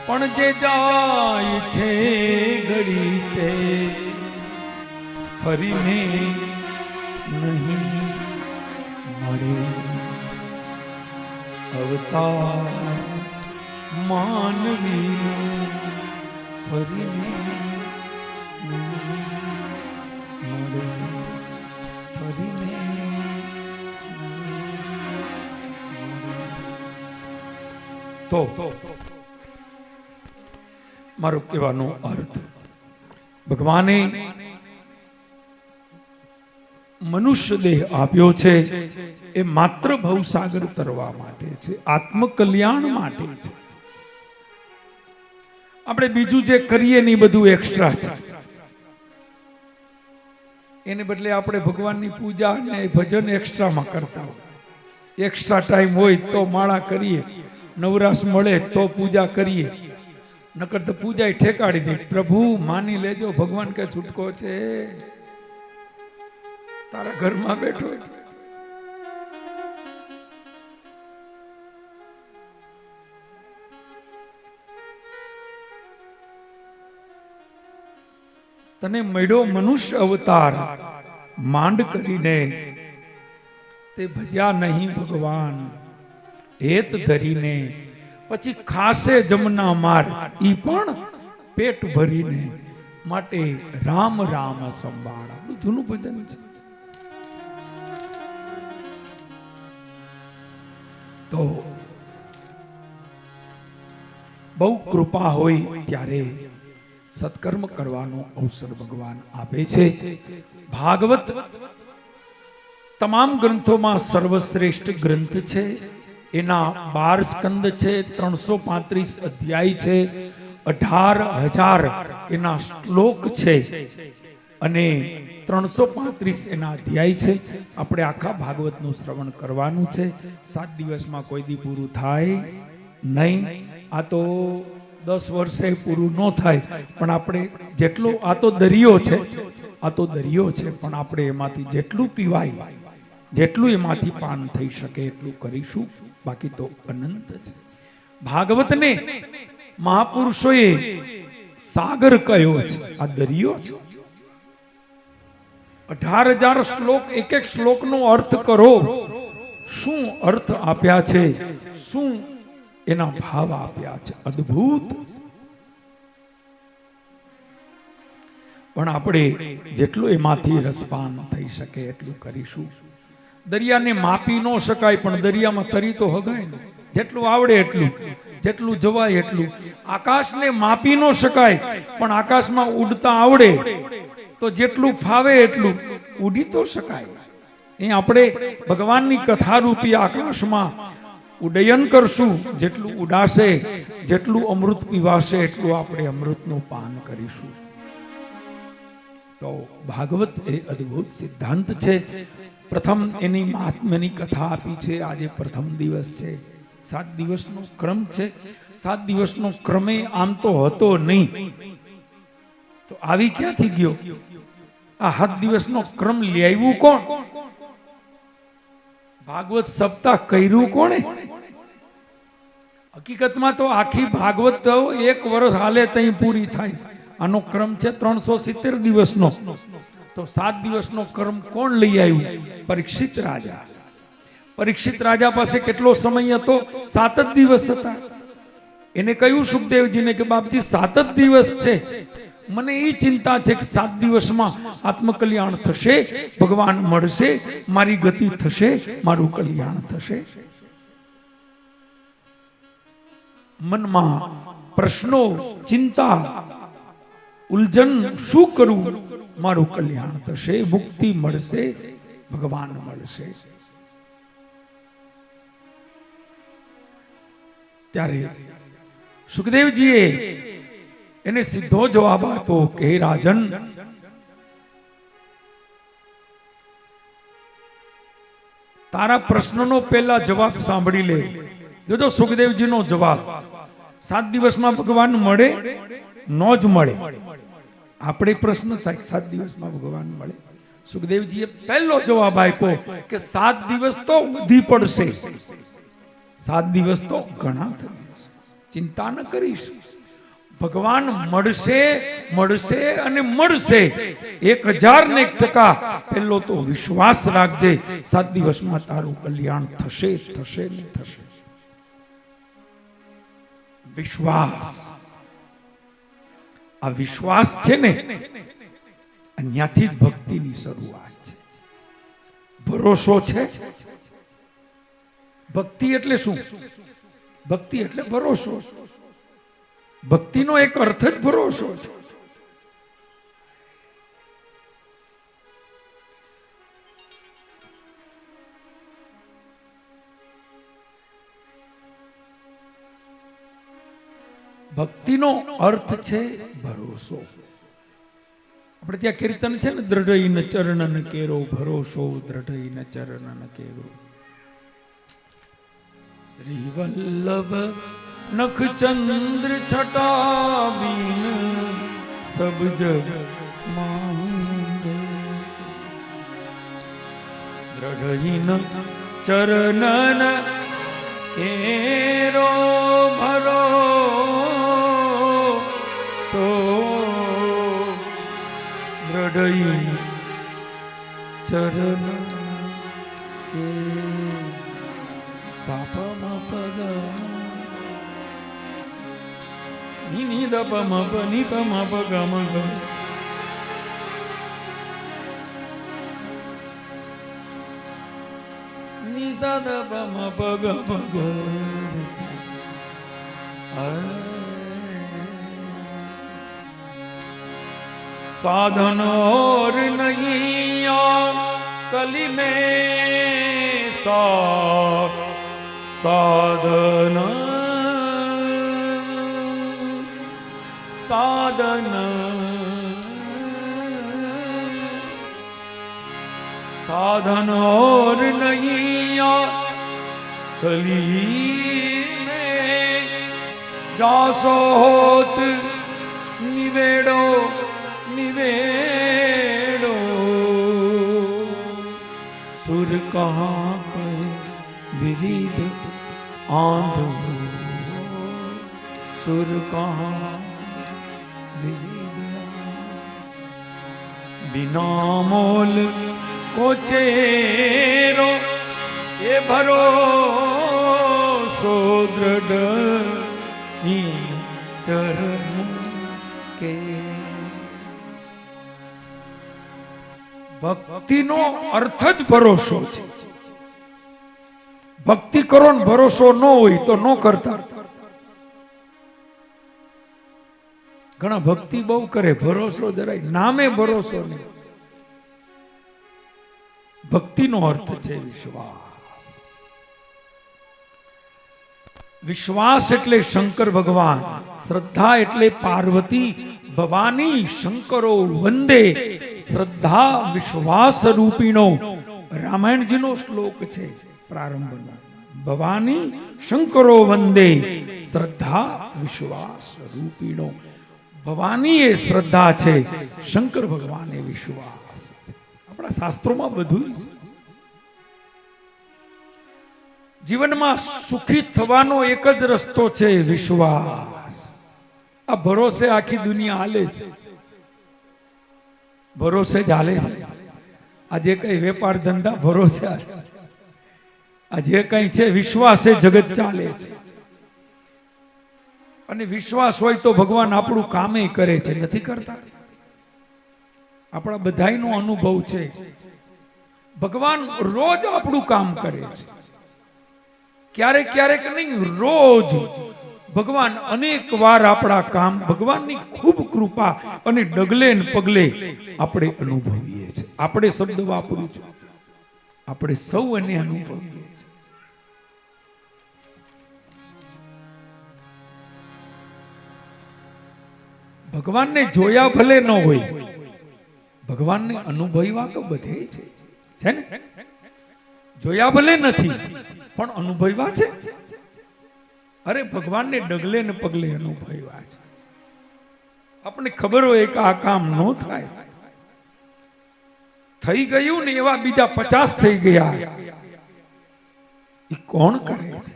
પણ જે જાય છે ઘડી તે ફરીને નહીં મળે. અવતાર માનવી ફરીને નહીં મળે, ફરીને તો મારો કહેવાનો અર્થ, ભગવાને મનુષ્ય દેહ આપ્યો છે એ માત્ર ભવસાગર તરવા માટે છે, આત્મકલ્યાણ માટે છે. આપણે બીજું જે કરીએ ને એ બધું એક્સ્ટ્રા છે. એને બદલે આપણે ભગવાનની પૂજા અને ભજન એક્સ્ટ્રામાં કરતા હોય. એક્સ્ટ્રા ટાઈમ હોય તો માળા કરીએ, નવરાશ મળે તો પૂજા કરીએ, નકર તો પૂજા ઠેકાડી દે. પ્રભુ માની લેજો, ભગવાન કે છૂટકો છે, તારા ઘરમાં બેઠો. તને મળ્યો મનુષ્ય અવતાર, માંડ કરીને તે ભજ્યા નહીં ભગવાન. હેત ધરીને પછી ખાસે જમના માર, ઈ પણ પેટ ભરીને. માટે રામ રામ સંભાળા. જૂનું ભજન છે. તો બહુ કૃપા હોય ત્યારે સત્કર્મ કરવાનો અવસર ભગવાન આપે છે. ભાગવત તમામ ગ્રંથોમાં સર્વશ્રેષ્ઠ ગ્રંથ છે. એના 12 સ્કંદ છે, 335 અધ્યાય છે, 18,000 એના શ્લોક છે અને 335 એના અધ્યાય છે. આપણે આખા ભાગવતનું શ્રવણ કરવાનું છે. 7 દિવસમાં કોઈ દી પૂરું થાય નહીં. આ તો 10 વર્ષે પૂરું ન થાય, પણ આપણે જેટલું, આ તો દરિયો છે, આ તો દરિયો છે, પણ આપણે એમાંથી જેટલું પીવાય, જેટલું એમાંથી પાન થઈ શકે એટલું કરીશું. બાકી તો અનંત છે. ભાગવતને મહાપુરુષોએ સાગર કહ્યો છે, આ દરિયો છે. 18,000 શ્લોક, એક એક શ્લોકનો અર્થ કરો. શું અર્થ આપ્યા છે, શું એના ભાવ આપ્યા છે, અદ્ભુત. પણ આપણે જેટલું એમાંથી રસપાન થઈ શકે એટલું કરીશું. દરિયાને માપી ન શકાય, પણ દરિયામાં તરી તો હગાય ને, જેટલું આવડે એટલું, જેટલું જવાય એટલું. આકાશને માપી ન શકાય, પણ આકાશમાં ઉડતા આવડે તો જેટલું ફાવે એટલું ઉડી તો શકાય. એ આપણે ભગવાનની કથા રૂપી આકાશમાં ઉડ્ડયન કરશું. જેટલું ઉડાશે, જેટલું અમૃત પીવાશે, એટલું આપણે અમૃતનું પાન કરીશું. તો ભાગવત એ અદ્ભુત સિદ્ધાંત છે. પ્રથમ એની મહાત્મ્યની કથા આપી છે. આજે પ્રથમ દિવસ છે. 7 દિવસનો ક્રમ છે. 7 દિવસનો ક્રમે આમ તો હતો નહીં, તો આવી ક્યાંથી ગયો? આ 7 દિવસનો ક્રમ લાવ્યું કોણ? ભાગવત સપ્તાહ કર્યું કોણે? હકીકતમાં તો આખી ભાગવત તો 1 વર્ષ હાલે તઈ પૂરી થાય. આનો ક્રમ છે 370 દિવસનો. તો 7 દિવસનો ક્રમ કોણ લઈ આવ્યું? પરીક્ષિત રાજા. પરીક્ષિત રાજા પાસે કેટલો સમય હતો? 7 જ દિવસ હતા. એને કહ્યું સુખદેવજીને કે બાપજી 7 જ દિવસ છે, મને એ ચિંતા છે કે 7 દિવસમાં આત્મકલ્યાણ થશે, ભગવાન મળશે, મારી ગતિ થશે, મારું કલ્યાણ થશે. મનમાં પ્રશ્નો, ચિંતા, ઉલઝન, શું કરું? મારું કલ્યાણ થશે, મુક્તિ મળશે, ભગવાન મળશે. ત્યારે સુખદેવજીએ એને સીધો જવાબ આપ્યો કે હે રાજન, તારા પ્રશ્નનો પહેલા જવાબ સાંભળી લે. જોજો સુખદેવજીનો જવાબ. 7 દિવસમાં ભગવાન મળે? ન જ મળે. આપણે પ્રશ્ન થાય 7 દિવસમાં ભગવાન મળે? સુખદેવજીએ પહેલો જવાબ આપ્યો કે 7 દિવસ તો વધી પડશે, 7 દિવસ તો ઘણા થઈ જશે, ચિંતા ન કરીશ. ભગવાન મળશે, મળશે અને મળશે. 1001% પહેલો તો વિશ્વાસ રાખજે, 7 દિવસમાં તારું કલ્યાણ થશે, થશે ને થશે. વિશ્વાસ, આ વિશ્વાસ છે ને, અહીંયાથી જ ભક્તિની શરૂઆત છે. ભરોસો છે. ભક્તિ એટલે શું? ભક્તિ એટલે ભરોસો. ભક્તિનો એક અર્થ જ ભરોસો છે. ભક્તિનો અર્થ છે ભરોસો. આપણે ત્યાં કીર્તન છે ને, દ્રઢઈન ચરણન કેરો ભરોસો, દ્રઢઈન ચરણન કેરો. શ્રી વલ્લભ નખ ચંદ્ર છટા બીન સબ જગ માહિંદે. દ્રઢઈન ચરણન કેરો ભરોસો, દ્રઢઈન ચરણ કે સાપમાં પદ ની દ પ મ પ ની પ મ પ ગ મ ગ. ની સ દ પ મ પ ગ પ ગ. साधन और नहीं कली में साधन साधन साधन और नहीं कली में जासो होत निवेड़ो निवेड़ो सुर कहाँ पर विविध आंधो सुर कहाँ विविध बिना मोल को चेरो ये भरोसो दृढ़ चरण के ભક્તિનો અર્થ જ ભરોસો છે. ભક્તિ કરો ને ભરોસો ન હોય તો ન કરતા. ઘણા ભક્તિ બહુ કરે, ભરોસો જરાય નામે ભરોસો નહીં. ભક્તિનો અર્થ છે વિશ્વાસ. વિશ્વાસ એટલે શંકર ભગવાન, શ્રદ્ધા એટલે પાર્વતી ભવાની શંકરો વંદે. શ્રદ્ધા વિશ્વાસ રૂપીનો રામાયણજીનો શ્લોક છે પ્રારંભનો. ભવાની શંકરો વંદે શ્રદ્ધા વિશ્વાસ રૂપીનો. ભવાની એ શ્રદ્ધા છે, શંકર ભગવાન એ વિશ્વાસ. આપણા શાસ્ત્રોમાં બધું જીવનમાં સુખી થવાનો એક જ રસ્તો છે વિશ્વાસ. આ ભરોસે આખી દુનિયા હાલે છે, ભરોસે જ હાલે છે. આજે કઈ વેપાર ધંધા ભરોસે, આ જે કઈ છે વિશ્વાસે જગત ચાલે છે. અને વિશ્વાસ હોય તો ભગવાન આપણું કામે કરે છે, નથી કરતા? આપણા બધાયનો અનુભવ છે, ભગવાન રોજ આપણું કામ કરે છે. ક્યારેક ક્યારેક નહીં, રોજ ભગવાન અનેક વાર આપણા કામ, ભગવાનની ખૂબ કૃપા અને ડગલે ને પગલે આપણે અનુભવીએ છીએ. આપણે શબ્દ વાપરું છું, આપણે સૌ એને અનુભવીએ છીએ. ભગવાનને જોયા ભલે ન હોય, ભગવાનને અનુભવ્યા તો બધે છે ને. જોયા ભલે નથી પણ અનુભવ્યા છે. અરે ભગવાનને ડગલે ને પગલે અનુભવ્યા છે. આપણને ખબર હોય કે આ કામ ન થાય, થઈ ગયું ને એવા બીજા 50 થઈ ગયા. એ કોણ કરે છે?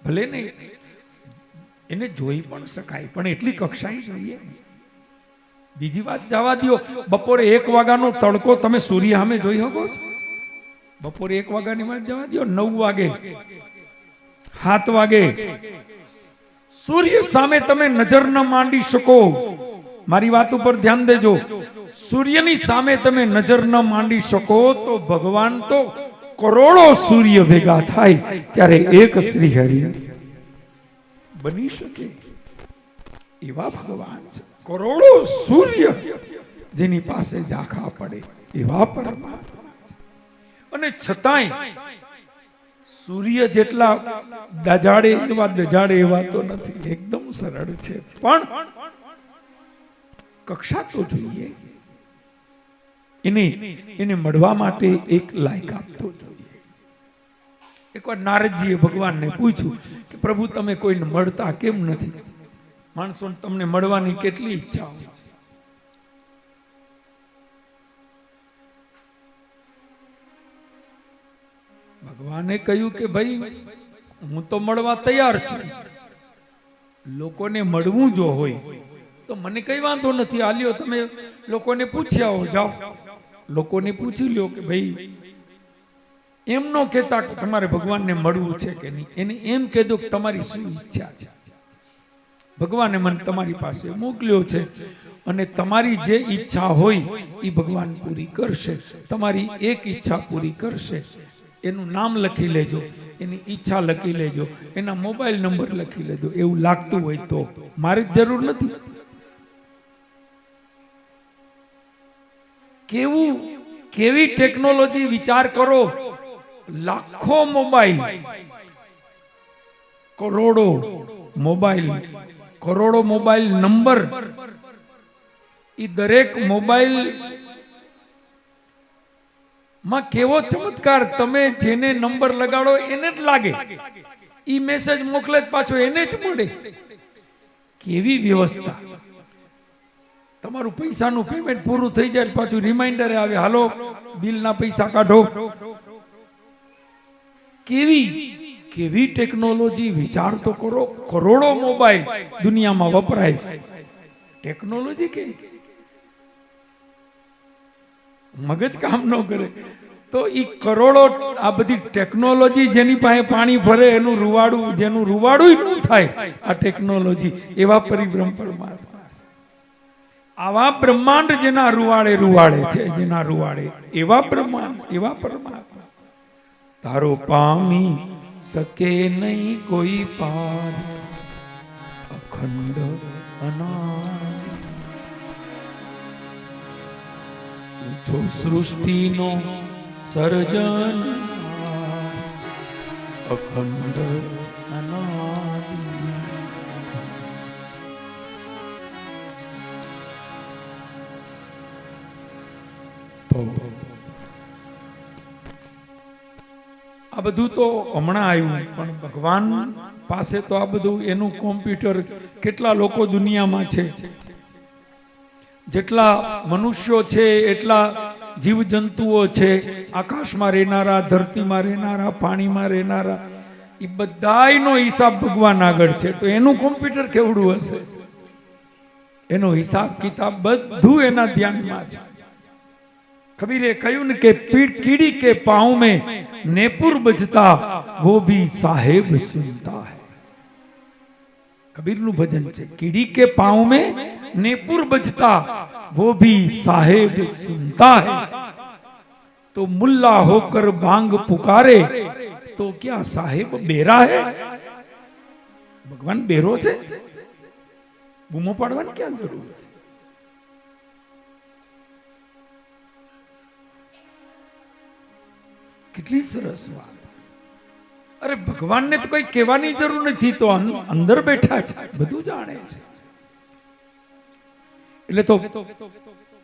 ભલે ને એને જોઈ પણ શકાય, પણ એટલી કક્ષાએ જોઈએ. બીજી વાત જવા દો, બપોરે 1 વાગ્યાનો તડકો તમે સૂર્ય સામે જોઈ શકો છો? બપોરે 1 વાગ્યાની વાત જવા દો, 9 વાગે 7 વાગે સૂર્ય સામે તમે નજર ન માંડી શકો. મારી વાત ઉપર ધ્યાન દેજો. સૂર્યની સામે તમે નજર ન માંડી શકો તો ભગવાન તો કરોડો સૂર્ય ભેગા થાય ત્યારે એક શ્રી હરિ બની શકે એવા ભગવાન છે. કરોડો સૂર્ય જેની પાસે ઝાંખા પડે એવા પરમાત્મા છે. અને છતાંય સૂર્ય જેટલા દજાડે એવા તો નથી, એકદમ સરળ છે. પણ કક્ષા તો જોઈએ, એને મળવા માટે એક લાયકાત તો જોઈએ. એકવાર નારદજીએ ભગવાનને પૂછ્યું કે પ્રભુ તમે કોઈને મળતા કેમ નથી? માણસોને તમને મળવાની કેટલી ઈચ્છા હોય. ભગવાને કહ્યું કે ભાઈ હું તો મળવા તૈયાર છું, લોકોને મળવું જો હોય તો મને કઈ વાંધો નથી. આલ્યો તમે લોકોને પૂછી આવો, જાઓ લોકોને પૂછી લ્યો કે ભાઈ એમ નો કહેતા કે તમારે ભગવાનને મળવું છે કે નહીં, એને એમ કહેજો કે તમારી શું ઈચ્છા છે. ભગવાને મને તમારી પાસે મોકલ્યો છે અને તમારી જે ઈચ્છા હોય એ ભગવાન પૂરી કરશે. તમારી એક ઈચ્છા પૂરી કરશે, એનું નામ લખી લેજો, એની ઈચ્છા લખી લેજો, એના મોબાઈલ નંબર લખી લેજો. એવું લાગતું હોય તો મારે જરૂર નથી. કેવી ટેકનોલોજી વિચાર કરો, લાખો મોબાઈલ, કરોડો મોબાઈલ, કરોડો મોબાઈલ નંબર, એ દરેક મોબાઈલ માં કેવો ચમત્કાર, તમે જેને નંબર લગાડો એને જ લાગે, ઈ મેસેજ મોકલે પાછો એને જ મળે. કેવી વ્યવસ્થા! તમારું પૈસાનું પેમેન્ટ પૂરું થઈ જાય પાછું રિમાઇન્ડર આવે, હાલો બિલના પૈસા કાઢો. કેવી કેવી ટેકનોલોજી! વિચાર તો કરો, કરોડો મોબાઈલ દુનિયામાં વપરાય છે. ટેકનોલોજી કે મગજ કામ ન કરે તો ઈ કરોડો, આ બધી ટેકનોલોજી જેની પાસે પાણી ભરે એનું રૂવાડું, જેનું રૂવાડું ન થાય આ ટેકનોલોજી, એવા પરિબ્રહ્મ પરમાત્મા, આવા બ્રહ્માંડ જેના રૂવાડે રૂવાડે છે, જેના રૂવાડે, એવા બ્રહ્માંડ, એવા પરમાત્મા. તારો પામી શકે નહીં કોઈ પાર, અખંડ અનાદિ છો સૃષ્ટિનો સર્જન, અખંડ અનાદિ. તો આ બધું તો હમણાં આવ્યું, પણ ભગવાન પાસે તો આ બધું એનું કોમ્પ્યુટર, કેટલા લોકો દુનિયામાં છે, જેટલા મનુષ્યો છે એટલા જીવજંતુઓ છે, આકાશમાં રહેનારા, ધરતીમાં રહેનારા, પાણીમાં રહેનારા, એ બધાયનો હિસાબ ભગવાન આગળ છે. તો એનું કોમ્પ્યુટર કેવડું હશે? એનો હિસાબ કિતાબ બધું એના ધ્યાનમાં છે. કબીરે કહ્યું ને કે કીડી કે પાँव में नेपुर बजता वो भी साहेब सुनता है. कबीरનું ભજન છે, કીડી કે पाँव में नेपुर बजता वो भी साहेब सुनता है. तो मुल्ला होकर बांग पुकारे तो क्या साहेब बेरा है? भगवान बेरो છે? બૂમો પાડવાની ક્યાં જરૂર છે? કેટલી સરસ વાત! અરે ભગવાનને તો કઈ કહેવાની જરૂર નથી, તો અંદર બેઠા છે, બધું જાણે છે. એટલે તો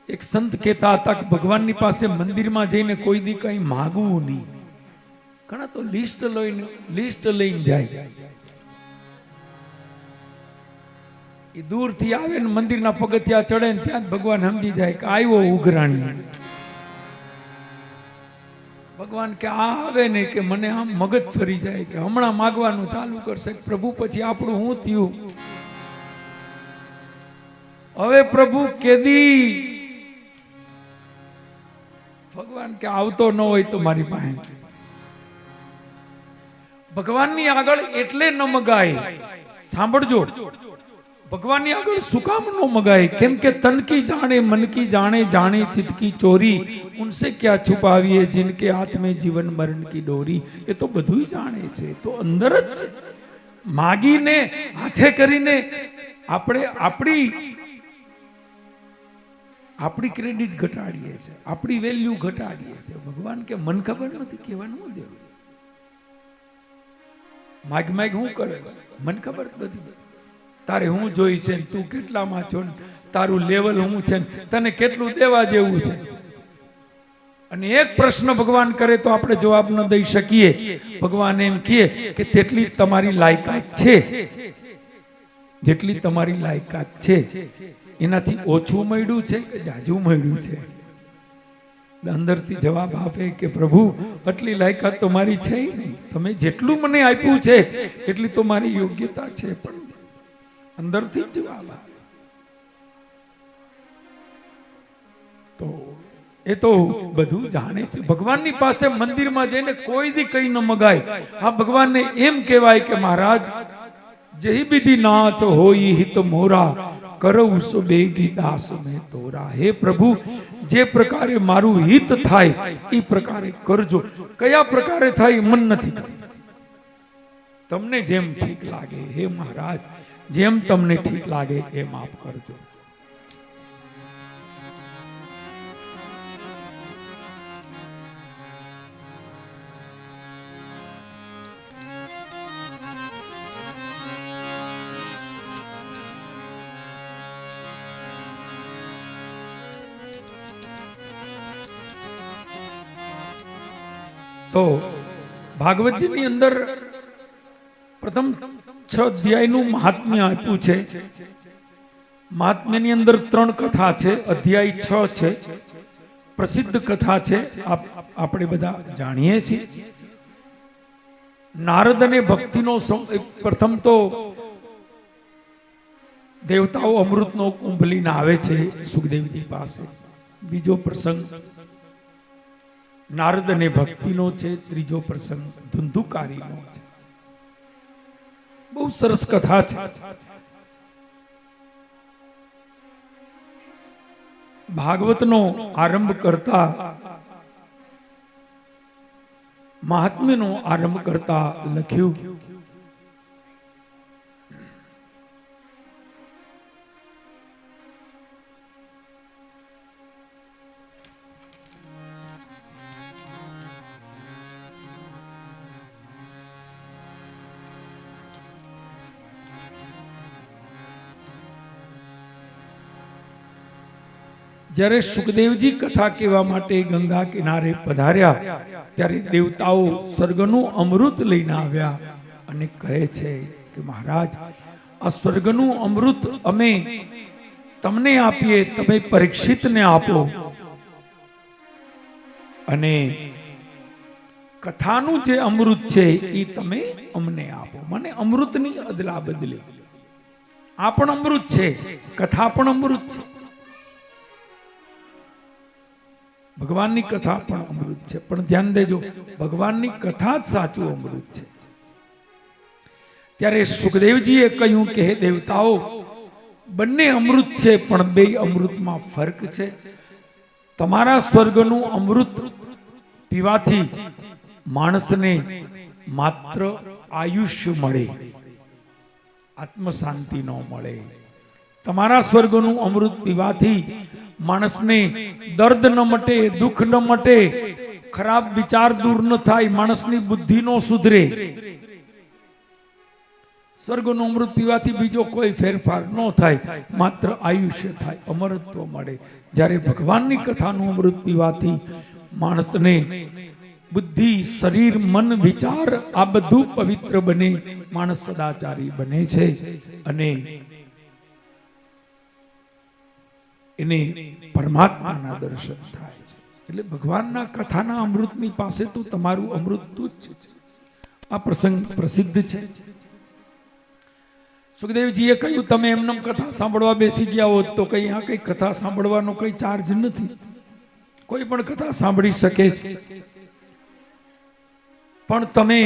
એક સંત કહેતા હતા કે ભગવાનની પાસે મંદિરમાં જઈને કોઈ દી કઈ માગવું નહીં. ઘણા તો લિસ્ટ લઈને જાય, એ દૂરથી આવે ને મંદિરના પગથિયા ચડે ને ત્યાં જ ભગવાન સમજી જાય કે આવ્યો ઉઘરાણી. ભગવાન કે આ આવે ને કે મને આમ મગજ ફરી જાય કે હમણાં માગવાનું ચાલુ કરશે, પ્રભુ પછી આપણું શું થયું? હવે પ્રભુ કેદી? ભગવાન કે આવતો ન હોય તો મારી પાસે. ભગવાનની આગળ એટલે ન મગાય, સાંભળજો, ભગવાનની આગળ શું કામ ન મગાય? કેમ કે તન કી જાણે, મન કી જાણે, જાણે चित की चोरी, उनसे क्या छुपावीए जिनके हाथ में जीवन मरण की डोरी. એ તો બધું જાણે છે, તો અંદર જ છે. માગીને હાથે કરીને આપણે આપણી ક્રેડિટ ઘટાડીએ છીએ, આપણી વેલ્યુ ઘટાડીએ છીએ. ભગવાન કે મન ખબર નથી, કહેવાનું જરૂર. માગ શું કરે? મન ખબર બધી. તારે હું જોઈ છે, તું કેટલામાં છો, તારું લેવલ હું છે, તને કેટલું દેવા જેવું છે. અને એક પ્રશ્ન ભગવાન કરે તો આપણે જવાબ ન દઈ શકીએ. ભગવાન એમ કહે કે તેટલી તમારી લાયકાત છે, જેટલી તમારી લાયકાત છે, એનાથી ઓછું મળ્યું છે કે જાજુ મળ્યું છે? અંદરથી જવાબ આપે કે પ્રભુ આટલી લાયકાત તો મારી છે નહીં, તમે જેટલું મને આપ્યું છે એટલી તો મારી યોગ્યતા છે. પણ અંદરથી જવાબ આવે. તો એ તો બધું જાણે છે. ભગવાનની પાસે મંદિરમાં જઈને કોઈ દી કઈ ન મગાય. આ ભગવાનને એમ કહેવાય કે મહારાજ જહી વિધિ નાથ હોઈ હિત મોરા, કરઉ સો બેગી દાસ મેં તોરા. હે પ્રભુ, જે પ્રકારે મારું હિત થાય એ પ્રકારે કરજો. કયા પ્રકારે થાય મન નથી ખબર, તમને જેમ ઠીક લાગે. હે મહારાજ, જેમ તમને ઠીક લાગે એમ આપ કરજો. તો ભાગવતજીની અંદર પ્રથમ 6 અધ્યાયનું મહાત્મ્ય આપ્યું છે. મહાત્મ્યની અંદર 3 કથા છે. અધ્યાય 6 છે, પ્રસિદ્ધ કથા છે, આપણે બધા જાણીએ છીએ. નારદ અને ભક્તિનો પ્રથમ તો દેવતાઓ અમૃતનો કુંભ લઈને આવે છે સુખદેવજી પાસે. બીજો પ્રસંગ નારદ અને ભક્તિનો છે. ત્રીજો પ્રસંગ ધુંધુકારીનો છે. બહુ સરસ કથા છે. ભાગવતનો આરંભ કરતા, મહાત્મ્યનો આરંભ કરતા લખ્યું, જ્યારે સુખદેવજી કથા કહેવા માટે ગંગા કિનારે પધાર્યા ત્યારે દેવતાઓ સ્વર્ગનું અમૃત લઈને આવ્યા અને કહે છે કે મહારાજ, આ સ્વર્ગનું અમૃત અમે તમને આપીએ, તમે પરીક્ષિતને આપો, અને કથાનું જે અમૃત છે એ તમે અમને આપો. મને અમૃતની અદલા બદલી. આ પણ અમૃત છે, કથા પણ અમૃત છે, ભગવાનની કથા પણ અમૃત છે. પણ ધ્યાન દેજો, ભગવાનની કથા જ સાચું અમૃત છે. ત્યારે સુખદેવજીએ કહ્યું કે હે દેવતાઓ, બંને અમૃત છે, પણ બે અમૃતમાં ફરક છે. તમારા સ્વર્ગનું અમૃત પીવાથી માણસને માત્ર આયુષ્ય મળે, આત્મ શાંતિ ન મળે. તમારા સ્વર્ગનું અમૃત પીવાથી માણસને દર્દ ન મટે, દુઃખ ન મટે, ખરાબ વિચાર દૂર ન થાય, માણસની બુદ્ધિ નો સુધરે. સ્વર્ગનું અમૃત પીવાથી બીજો કોઈ ફેરફાર ન થાય, માત્ર આયુષ્ય થાય, અમરત્વ મળે. જ્યારે ભગવાનની કથાનું અમૃત પીવાથી માણસને બુદ્ધિ, શરીર, મન, વિચાર આ બધું પવિત્ર બને, માણસ સદાચારી બને છે અને એને પરમાત્માના દર્શન થાય છે. એટલે ભગવાનના કથાના અમૃતની પાસે તો તમારું અમૃત તુચ્છ છે. આ પ્રસંગ પ્રસિદ્ધ છે. સુખદેવજીએ કહ્યું, તમે એમને કથા સાંભળવા બેસી ગયા હોત તો કઈ આ કઈ કથા સાંભળવાનો કઈ ચાર્જ નથી, કોઈ પણ કથા સાંભળી શકે છે. પણ તમે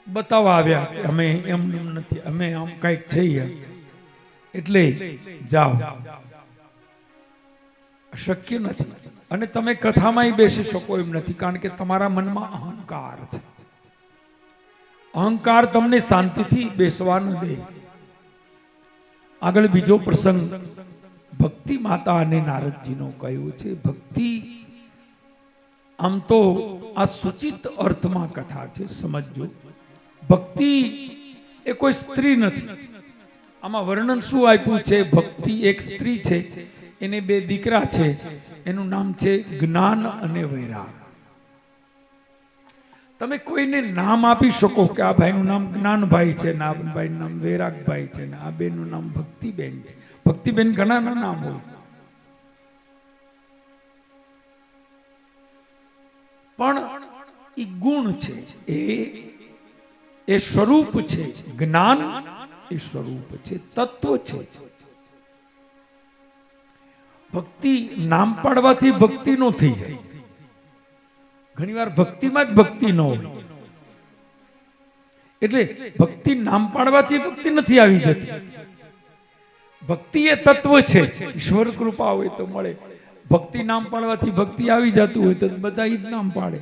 બતાવવા આવ્યા કે અમે એમ નથી, અમે આમ કઈક છીએ, એટલે જાઓ. શક્ય નથી. અને તમે કથામાં બેસી શકો એમ નથી, કારણ કે તમારા મનમાં અહંકાર છે. અહંકાર તમને શાંતિથી બેસવા ન દે. આગળ બીજો પ્રસંગ ભક્તિ માતા અને નારદજીનો કહ્યું છે. ભક્તિ આમ તો આ સૂચિત અર્થમાં કથા છે, સમજજો. ભક્તિ એ કોઈ સ્ત્રી નથી. આમાં વર્ણન શું આપ્યું છે? ભક્તિ એક સ્ત્રી છે, એને બે દીકરા છે, એનું નામ છે જ્ઞાન અને વૈરાગ. તમે કોઈને નામ આપી શકો કે આ ભાઈનું નામ જ્ઞાનભાઈ છે, ને આ ભાઈનું નામ વૈરાગભાઈ છે, ને આ બેનનું નામ ભક્તિબેન છે. ભક્તિબેન ઘણા નામ હોય, પણ એ ગુણ છે, એ સ્વરૂપ છે. જ્ઞાન એ સ્વરૂપ છે, તત્વ છે. ભક્તિ નામ પાડવાથી ભક્તિ નો થઈ જાય. ઘણી વાર ભક્તિમાં જ ભક્તિ ન હોય. એટલે ભક્તિ નામ પાડવાથી ભક્તિ નથી આવી જતી. ભક્તિ એ તત્વ છે, ઈશ્વર કૃપા હોય તો મળે. ભક્તિ નામ પાડવાથી ભક્તિ આવી જતું હોય તો બધા જ નામ પાડે.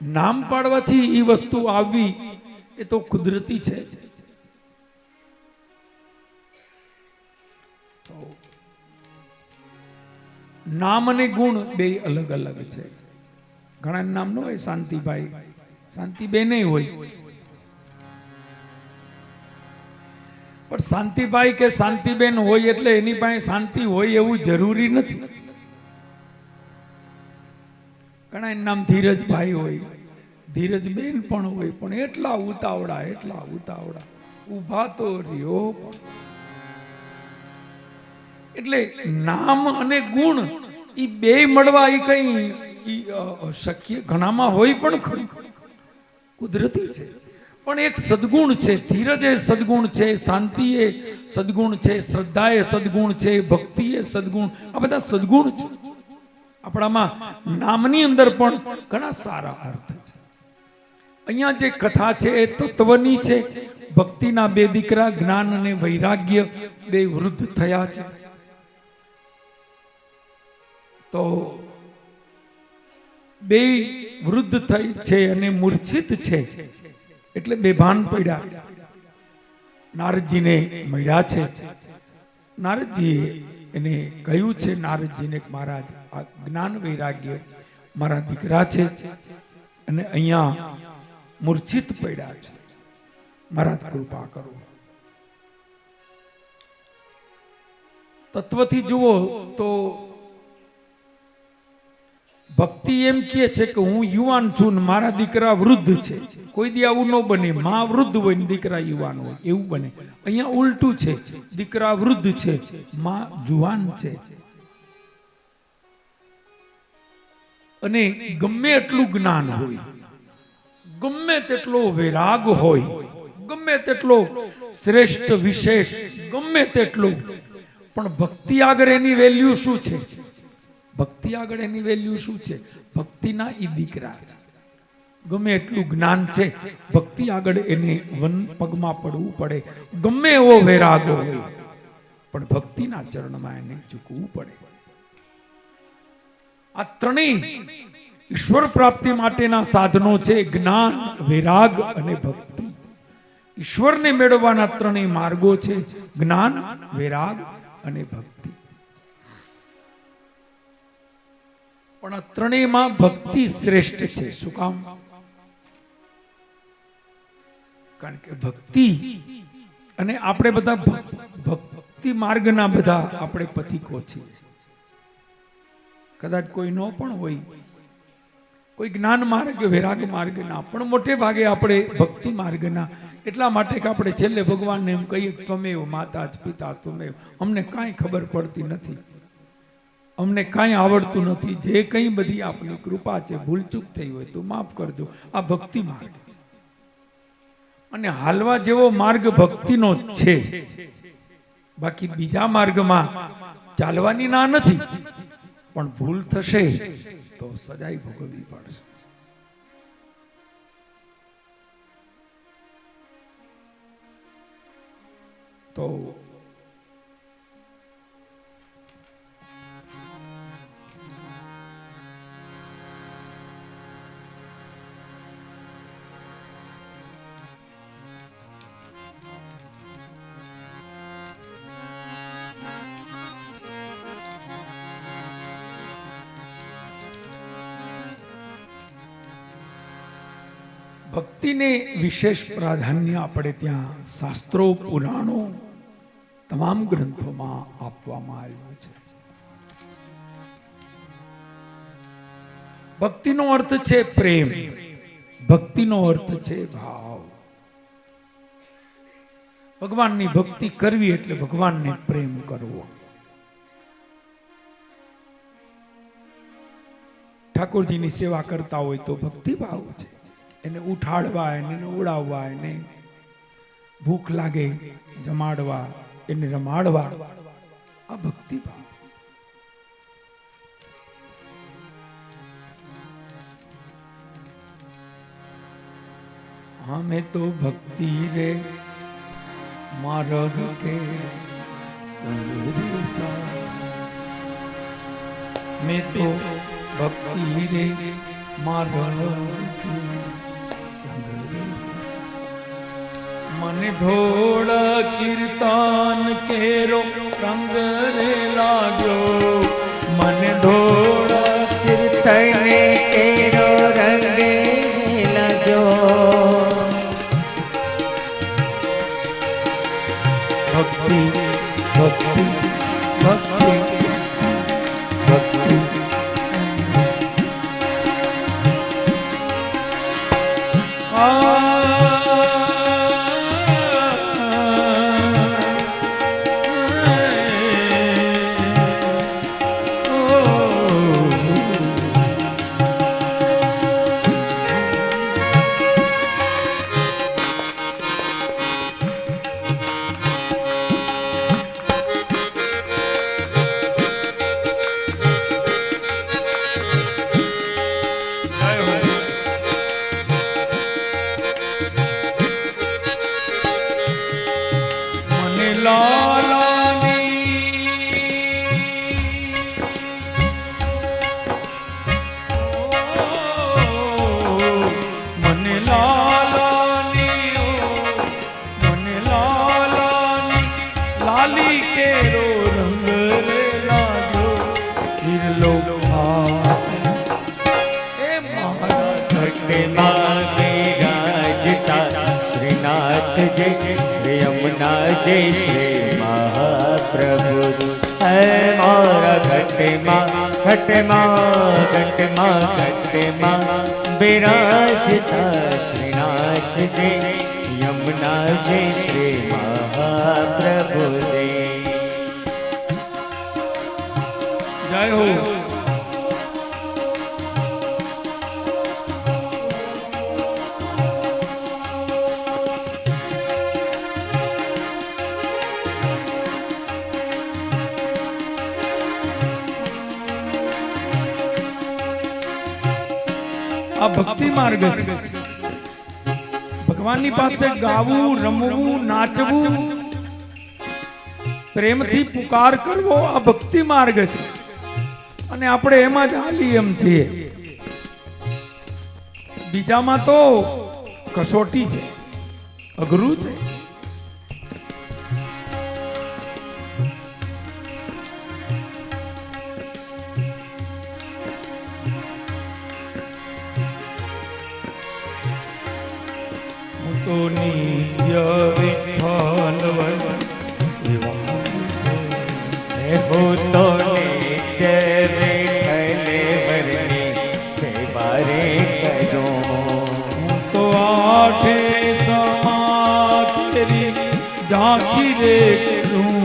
નામ પાડવાથી એ વસ્તુ આવવી એ તો કુદરતી છે. નામ અને ગુણ બે અલગ અલગ છે. ઘણા નામ ન હોય, શાંતિભાઈ, શાંતિબેન હોય, પણ શાંતિભાઈ કે શાંતિબેન હોય એટલે એની પાસે શાંતિ હોય એવું જરૂરી નથી. ઘણા એનું નામ ધીરજભાઈ હોય, ધીરજબેન પણ હોય, પણ એટલા ઉતાવળા ઊભા તો રહ્યો. એટલે નામ અને ગુણ એ બે મળવા એ કઈ શક્ય ઘણામાં હોય પણ ખરું, કુદરતી છે. પણ એક સદગુણ છે, ધીરજ એ સદગુણ છે, શાંતિ એ સદગુણ છે, શ્રદ્ધા એ સદગુણ છે, ભક્તિ એ સદગુણ, આ બધા સદગુણ છે. આપણામાં નામની અંદર પણ ઘણા સારા અર્થ છે. અહીંયા જે કથા છે એ તત્વની છે. ભક્તિના બે દીકરા જ્ઞાન અને વૈરાગ્ય બે વૃદ્ધ થયા છે. તો બે વૃદ્ધ થઈ છે અને મૂર્છિત છે, એટલે બેભાન પડ્યા. નારદજીને મળ્યા છે. નારદજીએ એને કહ્યું છે, નારદજીને મહારાજ આ જ્ઞાન વૈરાગ્ય મારા દીકરા છે અને અહીંયા મૂર્છિત પડ્યા છે, મહારાજ કૃપા કરો. તત્વથી જુઓ તો ભક્તિ એમ કહે છે કે હું યુવાન છું ને મારા દીકરા વૃદ્ધ છે. કોઈ દી આવું ન બને, માં વૃદ્ધ હોય ને દીકરા યુવાન હોય, એવું બને. અહીંયા ઉલટું છે, દીકરા વૃદ્ધ છે, માં જુવાન છે. અને ગમે એટલું જ્ઞાન હોય, ગમે તેટલો વૈરાગ હોય, ગમે તેટલો શ્રેષ્ઠ વિશેષ ગમે તેટલો, પણ ભક્તિ આગળ એની વેલ્યુ શું છે? ભક્તિ આગળ એની વેલ્યુ શું છે? ભક્તિના ઈ દીકરા છે. ગમે એટલું જ્ઞાન છે, ભક્તિ આગળ એને વન પગમાં પડવું પડે. ગમે એવો વૈરાગ હોય, પણ ભક્તિના ચરણમાં એને ઝૂકવું પડે. આ ત્રણેય ઈશ્વર પ્રાપ્તિ માટેના સાધનો છે, જ્ઞાન, વૈરાગ અને ભક્તિ. ઈશ્વરને મેળવવાના ત્રણેય માર્ગો છે, જ્ઞાન, વૈરાગ અને ભક્તિ. પણ આ ત્રણેયમાં ભક્તિ શ્રેષ્ઠ છે. શું કામ? કારણ કે ભક્તિ અને આપણે બધા ભક્તિ માર્ગના બધા આપણે પથિકો છીએ. કદાચ કોઈ નો પણ હોય, કોઈ જ્ઞાન માર્ગ વૈરાગ માર્ગના, પણ મોટે ભાગે આપણે ભક્તિ માર્ગના. એટલા માટે કે આપણે છેલ્લે ભગવાનને એમ કહીએ, ત્વમેવ માતા જ પિતા ત્વમેવ. અમને કાંઈ ખબર પડતી નથી, અમને કાંઈ આવડતું નથી, જે કંઈ બધી આપની કૃપા છે, ભૂલચૂક થઈ હોય તો માફ કરજો. આ ભક્તિ માર્ગ અને હાલવા જેવો માર્ગ ભક્તિનો છે. બાકી બીજા માર્ગમાં ચાલવાની ના નથી, પણ ભૂલ થશે તો સજાઈ ભોગવવી પડશે. તો ભક્તિને વિશેષ પ્રાધાન્ય આપણે ત્યાં શાસ્ત્રો, પુરાણો, તમામ ગ્રંથોમાં આપવામાં આવ્યું છે. ભક્તિનો અર્થ છે પ્રેમ, ભક્તિનો અર્થ છે ભાવ. ભગવાનની ભક્તિ કરવી એટલે ભગવાનને પ્રેમ કરવો. ઠાકોરજીની સેવા કરતા હોય તો ભક્તિ ભાવ છે. એને ઉઠાડવા, એને ઉડાવવા, એને ભૂખ લાગે જમાડવા, એને રમાડવા, આ ભક્તિ ભાવ. હમે તો ભક્તિ રે માર્ગ કે સંદેશા, મેં તો ભક્તિ રે માર્ગ કે મને ધોળ કીર્તન કેરો રંગ રે લાગ્યો, મને ધોળ કીર્તન કેરો રંગ લાગ્યો. ભક્તિ ભક્તિ ભક્તિ ભક્તિ લાલી કેરો રંગ રે લાગ્યો હિરલો એ મારા ઘટમાં વિરાજતા શ્રીનાથ જય શ્રી યમુના જય શ્રી મહાપ્રભુ હે મારા ઘટમાં વિરાજતા શ્રીનાથ જય યમુના જય શ્રી મહાપ્રભુ જય હો આ ભક્તિ માર્ગ છે ભગવાનની પાસે ગાવું રમવું નાચવું પ્રેમથી પુકાર કરવો આ ભક્તિ માર્ગ છે અને આપણે એમાં જ હાલી એમ છીએ બીજામાં તો કસોટી છે અઘરું છે તો નિત્ય વિઠ્ઠલ હો તો નિત્ય વિઠ્ઠલ વરની સેવા રે કરો તો આઠે સમા તેરી ઝાંખી રે કરું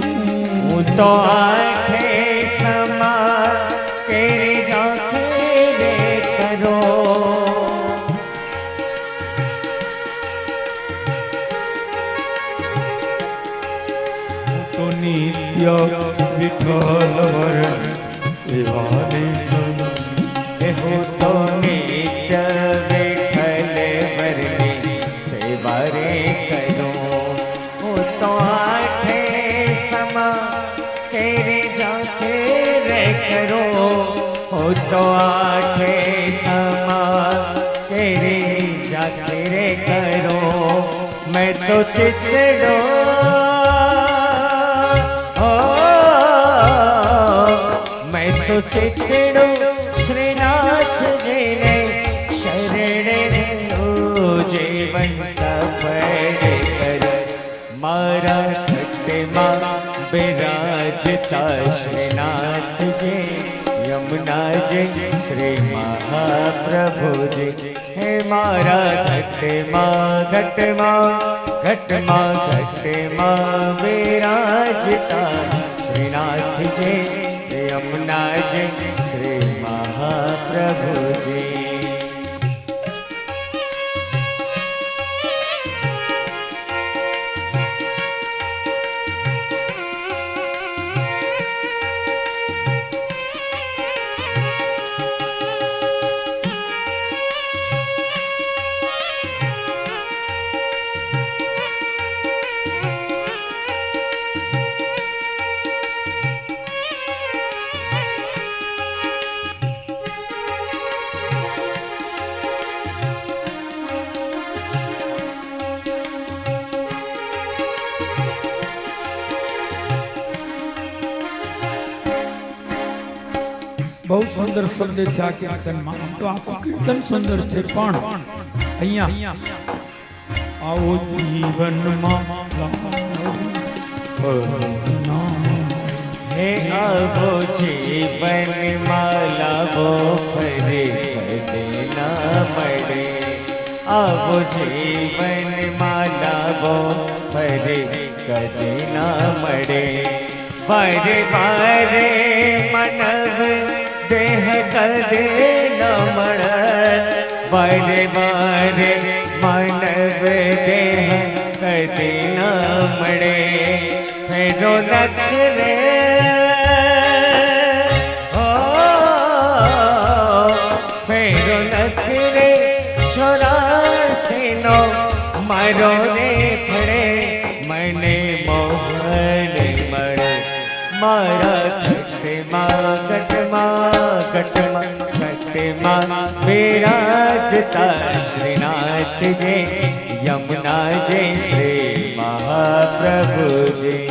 હું તો આઠે સમા તેરી ઝાંખી રે કરો નિત્ય વિઠ્ઠલ વરણ સેવા રે હું તો નિત્ય વિઠ્ઠલ વરની સેવા રે કરો હું તો આઠે સમા તેરી ઝાંખે રે કરો હું તો આઠે સમા તેરી ઝાંખે રે કરો मैं तो चिचड़ो मैं तो चिचड़ो श्रीनाथ जी ने शरण जीवन सफल कर मारा घटમાં विराजता श्रीनाथ जी यमुना जी श्री महाप्रभु जी हे मारा घटમાં विराजता श्रीनाथ जी यमुना जी श्री महाप्रभु जी બહુ સુંદર શબ્દ છે આ કીર્તનમાં આમ તો આખું કીર્તન સુંદર છે પણ અહીંયા આવો જીવનમાં हे आवो जीवन मालावो फरे कदे ना मरे आवो जीवन मालावो फरे कदे ना मरे बारे बारे मनव देह कदे न मरे बारे बारे मनव देह कदे न मरे फेरो नखरे फेरो नखरे छोरासी नो मारो रे फड़े मने मोहन મારા ઘટમાં વિરાજતા શ્રીનાથ જે યમુના જે શ્રી મહાપ્રભુજી